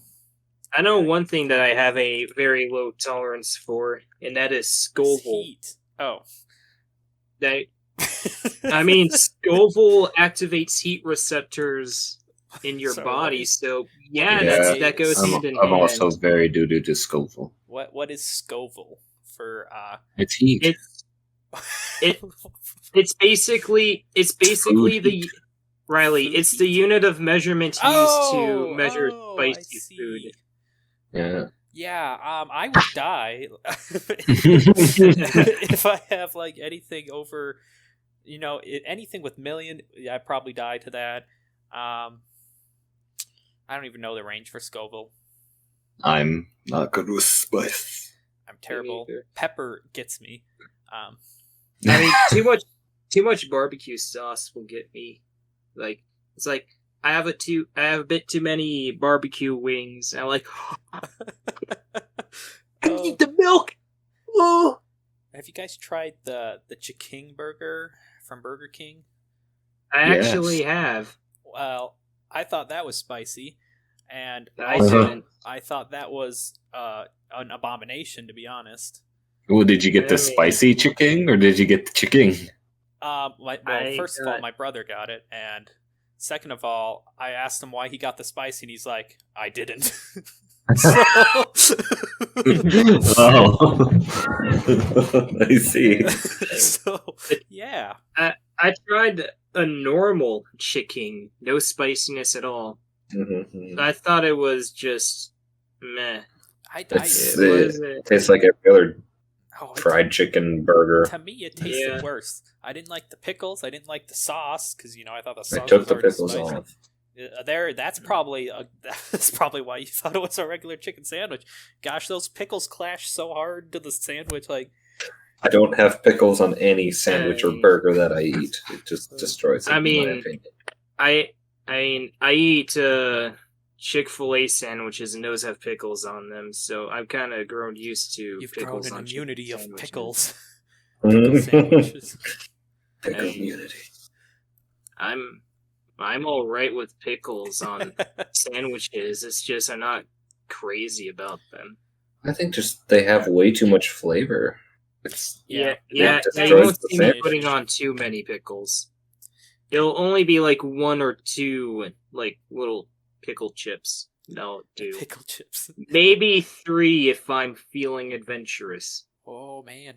I know one thing that I have a very low tolerance for, and that is Scoville. heat. Oh. That I mean, Scoville activates heat receptors in your So body, what is- so yeah, Yeah, that goes I'm- hand in I'm hand. also very doo-doo to Scoville. What is Scoville for It's heat. It's basically Food the heat. Riley. Food It's the heat? unit of measurement used to measure I spicy see. food. Yeah. Yeah, I would die if I have like anything over, you know, anything with million. Yeah, I'd probably die to that. I don't even know the range for Scoville. I'm not good with spice. I'm terrible. neither. Pepper gets me. I mean, too much barbecue sauce will get me. Like it's like I have a bit too many barbecue wings. I'm like, I need the milk. Oh. Have you guys tried the Chiking burger from Burger King? I Yes. actually have. Well, I thought that was spicy, and I also didn't. I thought that was an abomination, to be honest. Well, did you get the I mean- spicy chicken or did you get the chicken? First of all, my brother got it, and second of all, I asked him why he got the spicy, and he's like, "I didn't." Oh, I see. So yeah, I tried a normal chicken, no spiciness at all. Mhm. I thought it was just meh. It's- It wasn't. Tastes like every other oh, fried chicken burger. To me, it tasted Yeah. worse. I didn't like the pickles. I didn't like the sauce because I thought the sauce I took was the already pickles spicy. off. That's probably why you thought it was a regular chicken sandwich. Gosh, those pickles clash so hard to the sandwich. Like, I don't have pickles on any sandwich or burger that I eat. It just destroys it. I in my mean, opinion. I eat Chick-fil-A sandwiches and those have pickles on them, so I've kind of grown used to you've grown pickles an on immunity chicken of sandwiches. pickles. Pickle sandwiches. Pickle Hey. immunity. I'm all right with pickles on sandwiches. It's just I'm not crazy about them. I think just they have way too much flavor. It's Yeah. Yeah. It You destroys won't the see me sandwich. putting on too many pickles. It'll only be like one or two, like little pickle chips. No, dude. Pickle chips. Maybe 3 if I'm feeling adventurous. Oh man,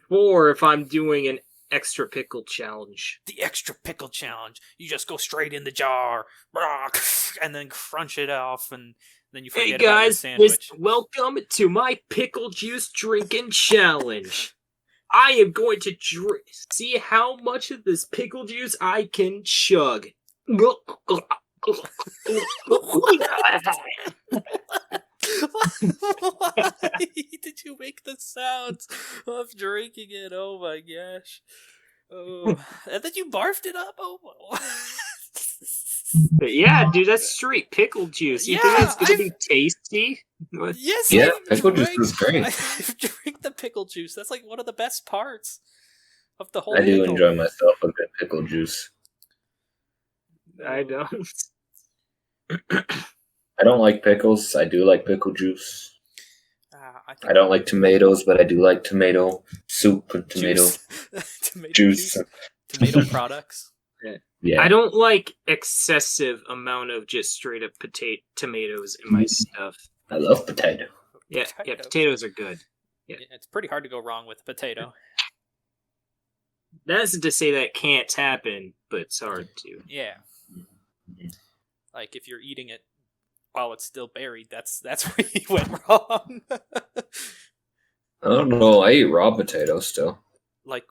4 if I'm doing an extra pickle challenge. the extra pickle challenge. You just go straight in the jar, and then crunch it off, and then you Hey forget about your guys, sandwich. welcome to my pickle juice drinking challenge. I am going to see how much of this pickle juice I can chug. Why did you make the sounds of drinking it? Oh my gosh. Oh, and then you barfed it up? Oh, Yeah, dude, that's straight pickle juice. You think Yeah, it's gonna be tasty? What? yes, Yeah, I've pickle juice drank- is great. I've drank the pickle juice. That's like one of the best parts of the whole I do pickle. enjoy myself a good pickle juice. I don't. I don't like pickles. I do like pickle juice. I think I don't like tomatoes, but I do like tomato soup and tomato juice. Tomato juice. Tomato products. Yeah. I don't like excessive amount of just straight up tomatoes in my stuff. I love potato. Yeah, Potatoes. potatoes are good. Yeah, it's pretty hard to go wrong with a potato. That isn't to say that can't happen, but it's hard to. Yeah. Like if you're eating it while it's still buried, that's where you went wrong. I don't know. I eat raw potatoes still. Like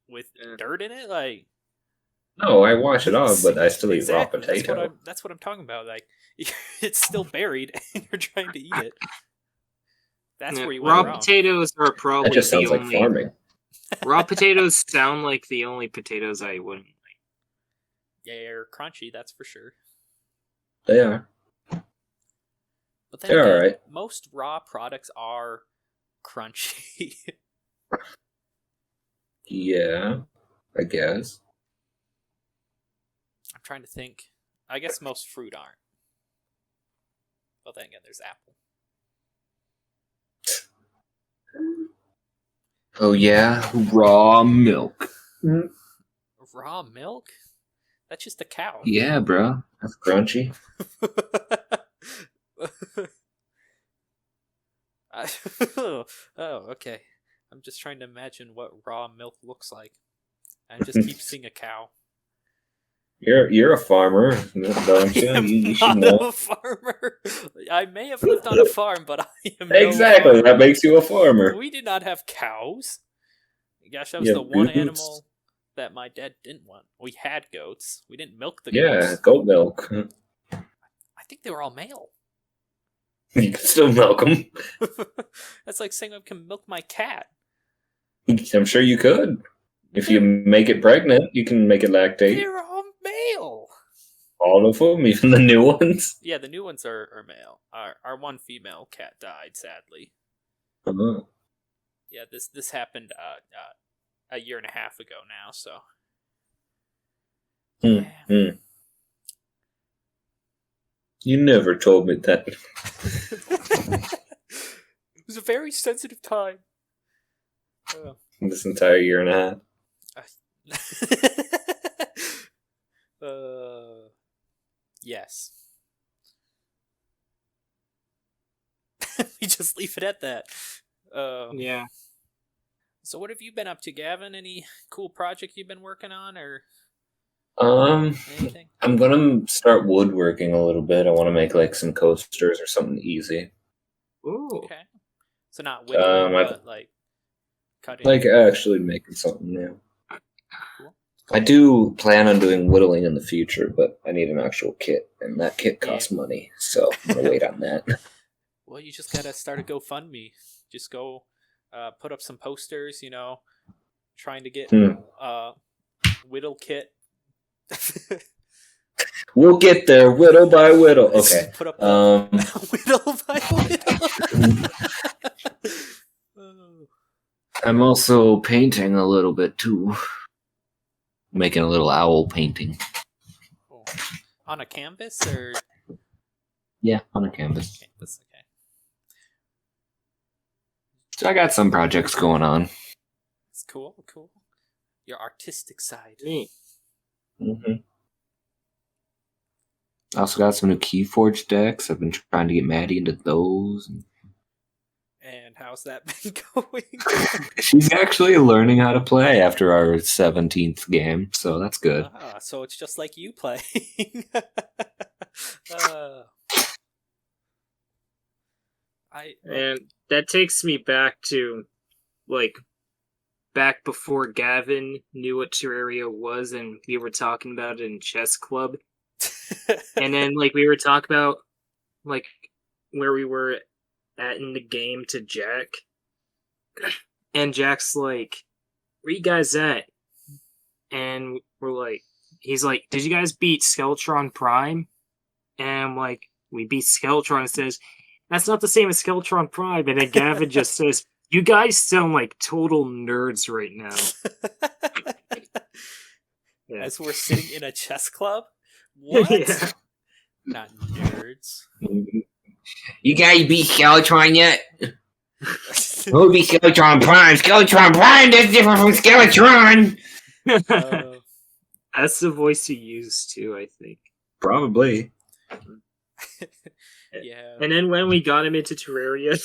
with Yeah. dirt in it, like No, I wash it off, but I still eat exactly, raw potato. That's what I'm talking about. Like it's still buried and you're trying to eat it. That's Yeah, where you raw went wrong. potatoes are probably That just sounds the like only farming. raw potatoes sound like the only potatoes I wouldn't like. Yeah, they're crunchy, that's for sure. They are. But then They're again, alright. most raw products are crunchy. Yeah, I guess. I'm trying to think. I guess most fruit aren't. But then again, there's apple. Oh yeah, raw milk. Raw milk? That's just a cow. Yeah, bro. That's crunchy. Oh, okay. I'm just trying to imagine what raw milk looks like. I just keep seeing a cow. You're a farmer, don't you? You should I'm know. not a farmer. I may have lived on a farm, but I am no Exactly. farmer. That makes you a farmer. We did not have cows. Gosh, that was You the have one goats. animal that my dad didn't want. We had goats. We didn't milk the Yeah, goats. goat milk. I think they were all male. You can still milk them. That's like saying I can milk my cat. I'm sure you could. If you make it pregnant, you can make it lactate. They're all male. All of them, even the new ones. Yeah, the new ones are male. Our one female cat died, sadly. Oh. Yeah, this happened a year and a half ago now. So. Hmm. Hmm. You never told me that. It was a very sensitive time. This entire year and a half. Yes. We just leave it at that. Yeah. So what have you been up to, Gavin? Any cool project you've been working on, or anything? I'm gonna start woodworking a little bit. I want to make like some coasters or something easy. Ooh. Okay. So not whittling, but like cutting. Like actually making something new. Cool. I do plan on doing whittling in the future, but I need an actual kit, and that kit costs money, so I'm gonna wait on that. Well, you just gotta start a GoFundMe. Just go put up some posters, trying to get whittle kit. We'll get there, whittle by whittle. Okay. Put up whittle by whittle. I'm also painting a little bit too. Making a little owl painting. Oh. On a canvas or? Yeah, on a canvas. Okay. So I got some projects going on. It's cool. Your artistic side. Neat. Mm-hmm. I also got some new Keyforge decks. I've been trying to get Maddie into those. And how's that been going? She's actually learning how to play after our 17th game, so that's good. So it's just like you playing. And that takes me back to, back before Gavin knew what Terraria was, and we were talking about it in chess club. And then, we were talking about, where we were at in the game to Jack. And Jack's like, where you guys at? And we're like, he's like, did you guys beat Skeletron Prime? And I'm like, we beat Skeletron. And says, that's not the same as Skeletron Prime. And then Gavin just says, you guys sound like total nerds right now. Yeah. As we're sitting in a chess club? What? Yeah. Not nerds. You guys beat Skeletron yet? Who beat Skeletron Prime? Skeletron Prime is different from Skeletron! That's the voice you use too, I think. Probably. Yeah. And then when we got him into Terraria,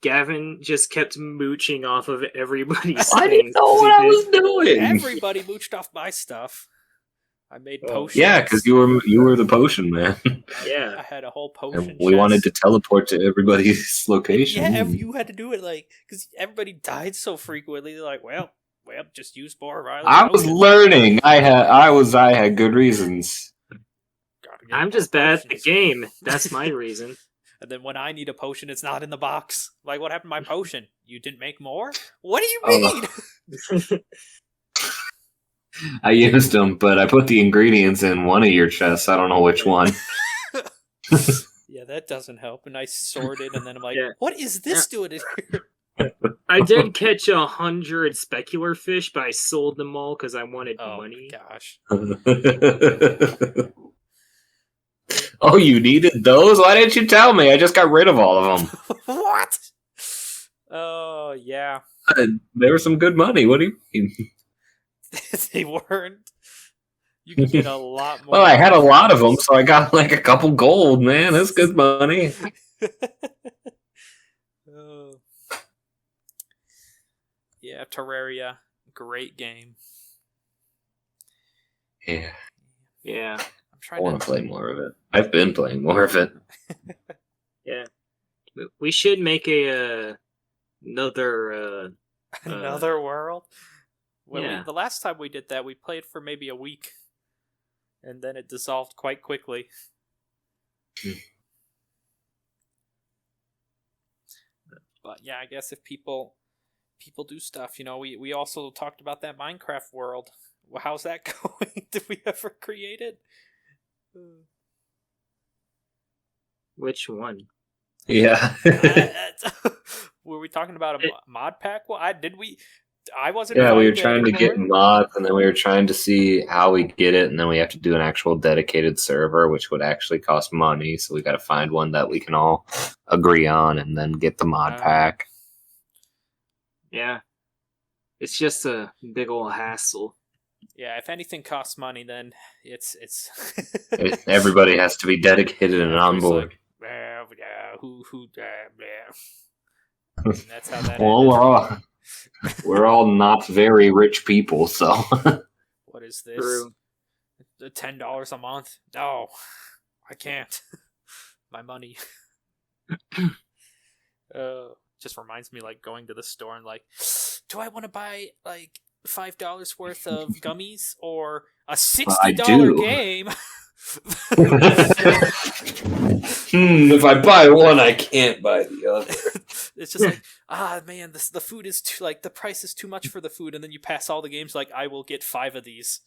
Gavin just kept mooching off of everybody's I didn't know what I was doing! Everybody mooched off my stuff. I made potions. Yeah, because you were the potion man. Yeah. I had a whole potion And we wanted to teleport to everybody's location. Yeah, you had to do it because everybody died so frequently. They're like, well, just use more Riley. I was learning. I had good reasons. I'm just bad at the game. That's my reason. And then when I need a potion, it's not in the box. Like, what happened to my potion? You didn't make more? What do you mean? I used them, but I put the ingredients in one of your chests. I don't know which one. Yeah, that doesn't help. And I sorted, and then I'm like, Yeah. what is this doing in here? I did catch 100 specular fish, but I sold them all because I wanted money. Gosh. Oh, you needed those? Why didn't you tell me? I just got rid of all of them. What? Oh, yeah. They were some good money. What do you mean? They weren't. You could get a lot more. Well, I had a lot of them, so I got a couple gold, man. That's good money. Oh. Yeah, Terraria. Great game. Yeah. Yeah. I want to play more of it. I've been playing more of it. Yeah. We should make another world? Yeah. The last time we did that, we played for maybe a week. And then it dissolved quite quickly. But yeah, I guess if people do stuff, we also talked about that Minecraft world. Well, how's that going? Did we ever create it? Which one? Yeah. Were we talking about a mod pack? Well, I wasn't. Yeah, we were invited trying to get anymore. mods, and then we were trying to see how we get it, and then we have to do an actual dedicated server, which would actually cost money. So we got to find one that we can all agree on, and then get the mod pack. Yeah. It's just a big old hassle. Yeah, if anything costs money, then it's Everybody has to be dedicated and on Everybody's board. like, yeah, who, and that's how that Well, ended. we're all not very rich people, so. What is this? True. $10 a month? No, I can't. My money. Just reminds me like going to the store and like, do I want to buy like $5 worth of gummies or a $60 game? If I buy one, I can't buy the other. It's just like, man, the food is too, like, the price is too much for the food, and then you pass all the games like, I will get 5 of these.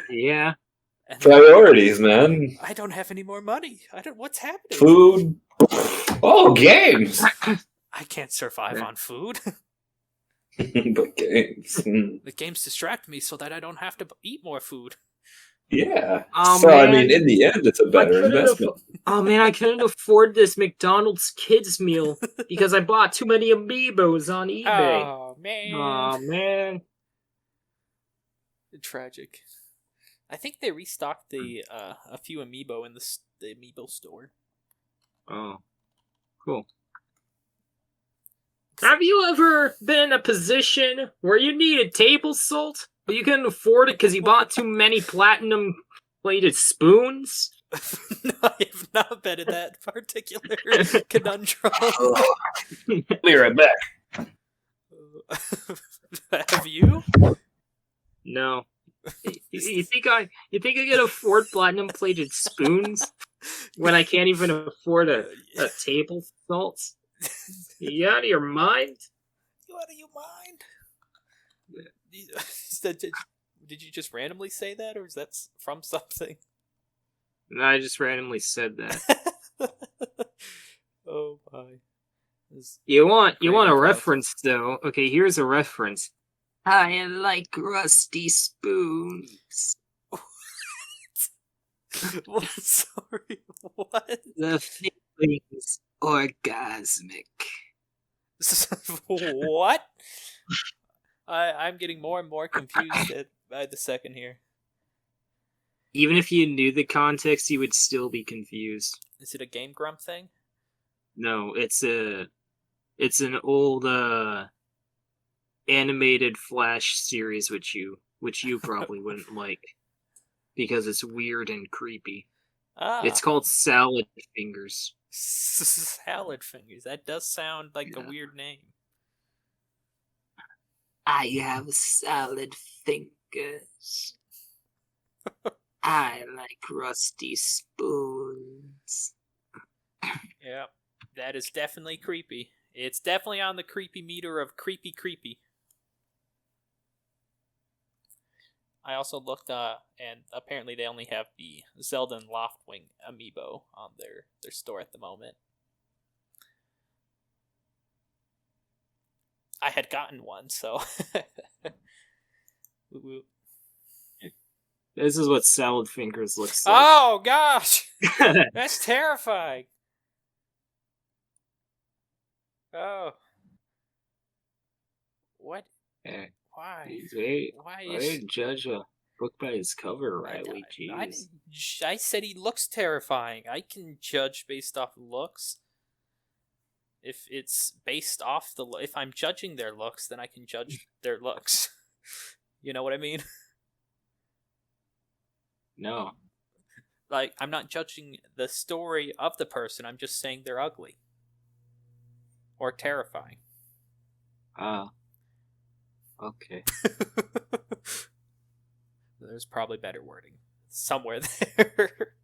Yeah. And Priorities, man. I don't have any more money. What's happening? Food. Oh, games. I can't survive on food. But games. The games distract me so that I don't have to eat more food. Yeah. Oh, so, man. I mean, in the end, it's a better investment. Oh man, I couldn't afford this McDonald's kids meal because I bought too many amiibos on eBay. Oh, man. Oh man. Tragic. I think they restocked a few amiibo in the amiibo store. Oh, cool. Have you ever been in a position where you needed table salt, but you couldn't afford it because you bought too many platinum-plated spoons? No, I have not been in that particular conundrum. Be right back. Have you? No. You think I could afford platinum-plated spoons when I can't even afford a table salt? You out of your mind? You out of your mind? Did you just randomly say that, or is that from something? No, I just randomly said that. Oh my! You want a reference though? Okay, here's a reference. I like rusty spoons. What? Sorry, what? The feeling's orgasmic. What? I'm getting more and more confused by the second here. Even if you knew the context, you would still be confused. Is it a Game Grump thing? No, it's an old animated Flash series which you probably wouldn't like because it's weird and creepy. It's called Salad Fingers. Salad Fingers. That does sound like a weird name. I have salad fingers. I like rusty spoons. Yeah, that is definitely creepy. It's definitely on the creepy meter of creepy. I also looked, and apparently they only have the Zelda and Loftwing amiibo on their store at the moment. I had gotten one, so... This is what Salad Fingers looks like. Oh, gosh! That's terrifying! Oh. What? Why? Why didn't judge a book by his cover rightly, jeez. I said he looks terrifying. I can judge based off looks. If it's based off if I'm judging their looks, then I can judge their looks. You know what I mean? No. Like, I'm not judging the story of the person, I'm just saying they're ugly. Or terrifying. Okay. There's probably better wording somewhere there.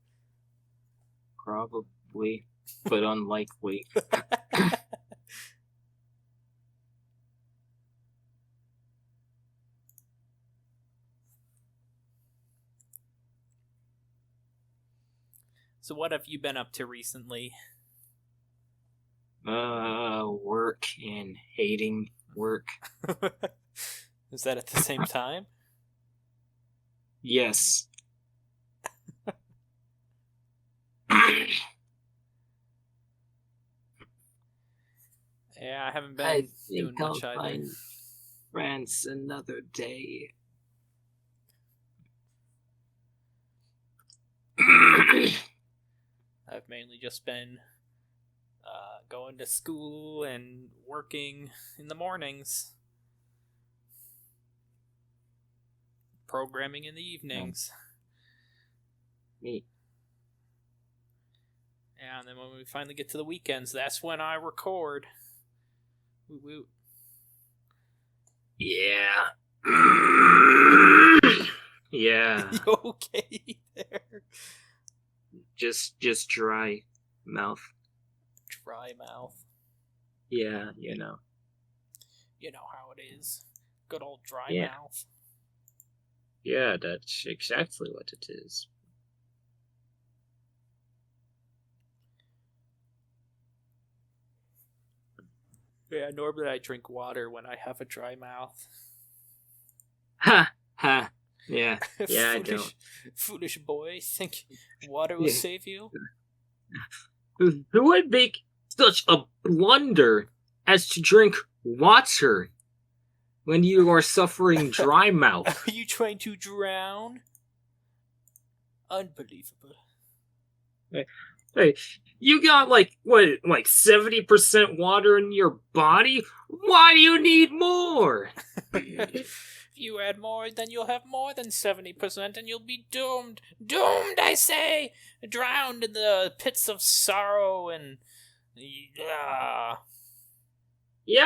Probably, but unlikely. So what have you been up to recently? Work and hating work. Is that at the same time? Yes. Yeah, I haven't I been think doing much I'll either. find France another day. I've mainly just been going to school and working in the mornings. Programming in the evenings. Neat. Yeah, and then when we finally get to the weekends, that's when I record. Woo woo. Yeah. Yeah. You okay there? Just dry mouth. Dry mouth. Yeah, you know. You know how it is. Good old dry Yeah. mouth. Yeah, that's exactly what it is. Yeah, normally I drink water when I have a dry mouth. Ha! Ha! Yeah. Yeah, I don't. Foolish boy, think water will Yeah. save you? Who would make such a blunder as to drink water when you are suffering dry mouth? Are you trying to drown? Unbelievable. Hey, you got like 70% water in your body? Why do you need more? If you add more, then you'll have more than 70% and you'll be doomed. Doomed, I say! Drowned in the pits of sorrow and... Yeah,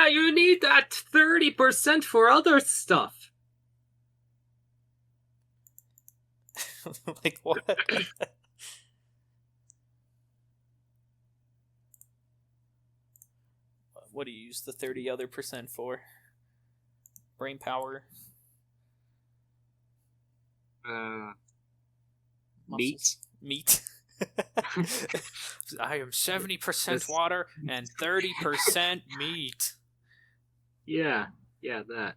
you need that 30% for other stuff. Like what? What do you use the 30 other percent for? Brain power? Meat. Meat. I am 70% water and 30% meat. Yeah, that.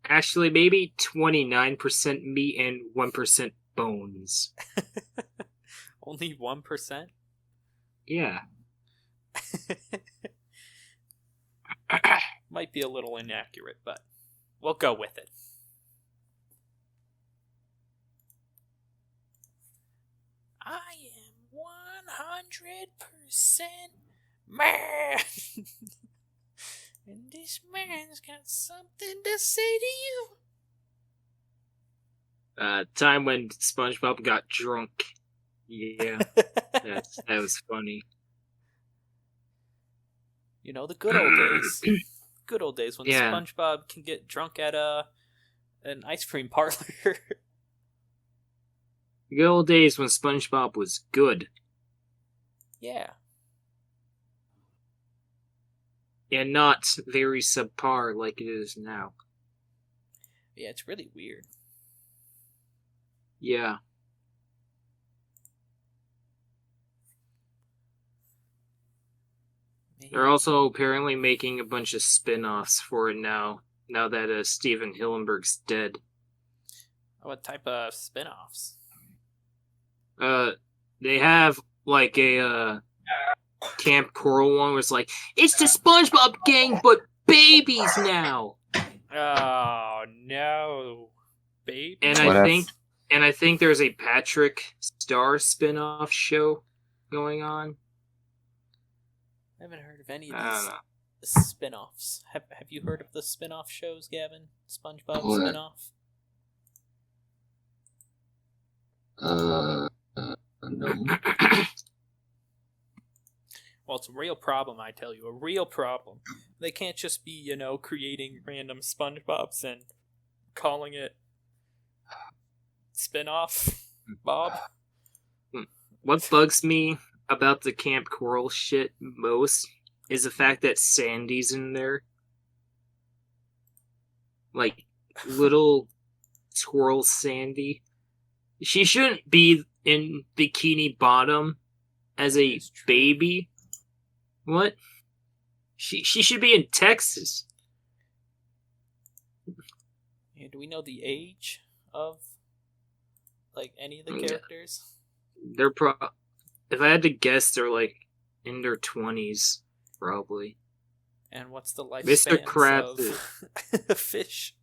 Actually, maybe 29% meat and 1% bones. Only 1%? Yeah. Might be a little inaccurate, but we'll go with it. I am 100% man. And this man's got something to say to you. Time when SpongeBob got drunk. Yeah, that was funny. You know, the good old days. Good old days when Yeah. SpongeBob can get drunk at an ice cream parlor. The good old days when SpongeBob was good. Yeah. And not very subpar like it is now. Yeah, it's really weird. Yeah. They're also apparently making a bunch of spin-offs for it now that Steven Hillenburg's dead. What type of spin-offs? They have like a Camp Coral one where it's like, it's the SpongeBob gang, but babies now. Oh no, baby! And I think there's a Patrick Star spin-off show going on. I haven't heard of any I of don't know. these spin-offs. Have you heard of the spin-off shows, Gavin? SpongeBob What? spin-off? No. Well, it's a real problem, I tell you. A real problem. They can't just be, creating random SpongeBobs and calling it spin-off, Bob. What bugs me about the Camp Coral shit most is the fact that Sandy's in there. Like, little squirrel Sandy. She shouldn't be in Bikini Bottom as a It's true. baby. What? She should be in Texas. Yeah, do we know the age of like any of the Yeah. characters? They're if I had to guess, they're like in their 20s, probably. And what's the lifespan Mr. Krabs of fish?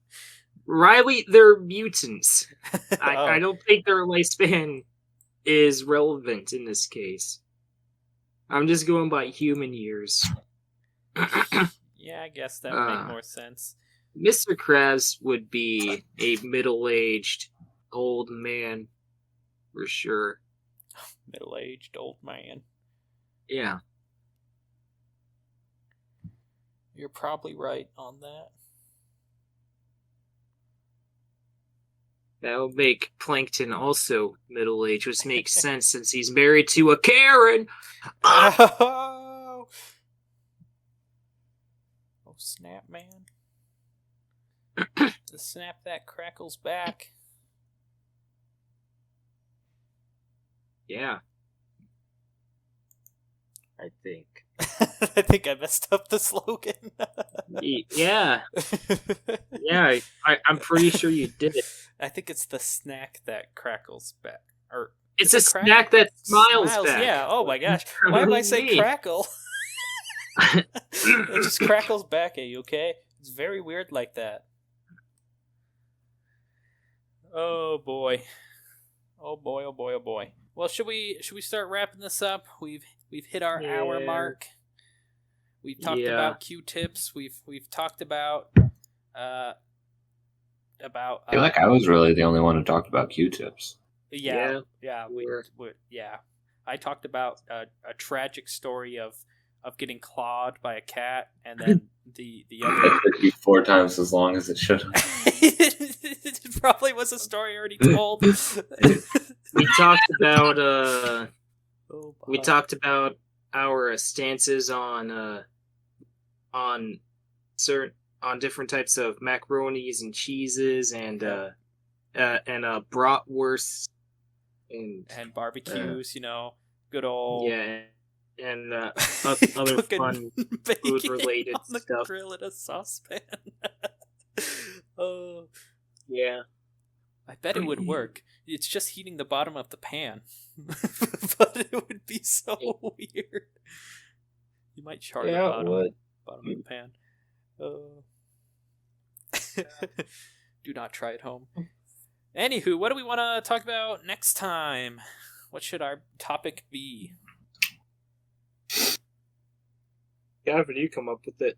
Riley, they're mutants. I Oh, don't think their lifespan is relevant in this case. I'm just going by human years. yeah, I guess that would make more sense. Mr. Krabs would be a middle-aged old man, for sure. Middle-aged old man. Yeah. You're probably right on that. That would make Plankton also middle-aged, which makes sense since he's married to a Karen. Oh, snap, man. The snap that crackles back. Yeah. I think. I think I messed up the slogan. Yeah. Yeah, I'm pretty sure you did it. I think it's the snack that crackles back. Or It's is a it snack that smiles back. Yeah, oh my gosh. Why am I saying crackle? It just crackles back at you, okay? It's very weird like that. Oh boy. Oh boy, oh boy, oh boy. Well, should we start wrapping this up? We've hit our hour mark. We've talked about Q-tips. We've talked about I feel like I was really the only one who talked about Q-tips. yeah. I talked about a tragic story of getting clawed by a cat, and then the other It took you 4 times as long as it should have. it probably was a story already told. We talked about we talked about our stances on different types of macaronis and cheeses and bratwursts and barbecues, good old and other fun food related on the stuff. grill in a saucepan. Oh Yeah. I bet it would work. It's just heating the bottom of the pan. But it would be so weird. You might char the bottom of the pan. Do not try at home. Anywho, what do we want to talk about next time? What should our topic be? Gavin, you come up with it.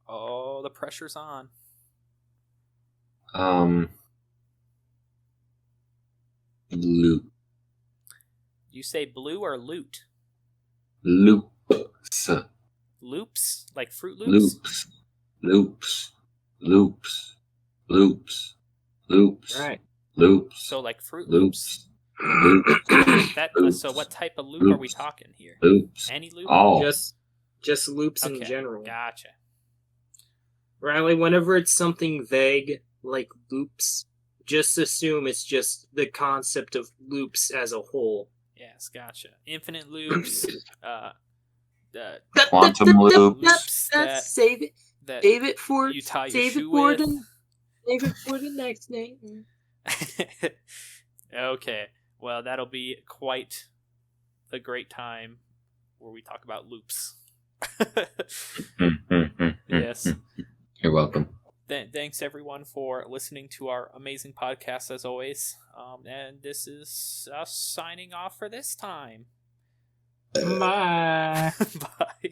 Oh, the pressure's on. Loot. You say blue or loot? Loops. Loops? Like Fruit Loops? Loops. Right. Loops. So like Fruit Loops. Loops. So what type of loop are we talking here? Loops. Any loop? All. Just loops in Okay, general. Gotcha. Riley, whenever it's something vague like loops, just assume it's just the concept of loops as a whole. Yes, gotcha. Infinite loops. Quantum loops. Save it. That Save it for you tie your save shoe it for with. save it for the next name. Okay. Well, that'll be quite the great time where we talk about loops. Yes. You're welcome. Thanks everyone for listening to our amazing podcast as always. And this is us signing off for this time. Bye. Bye.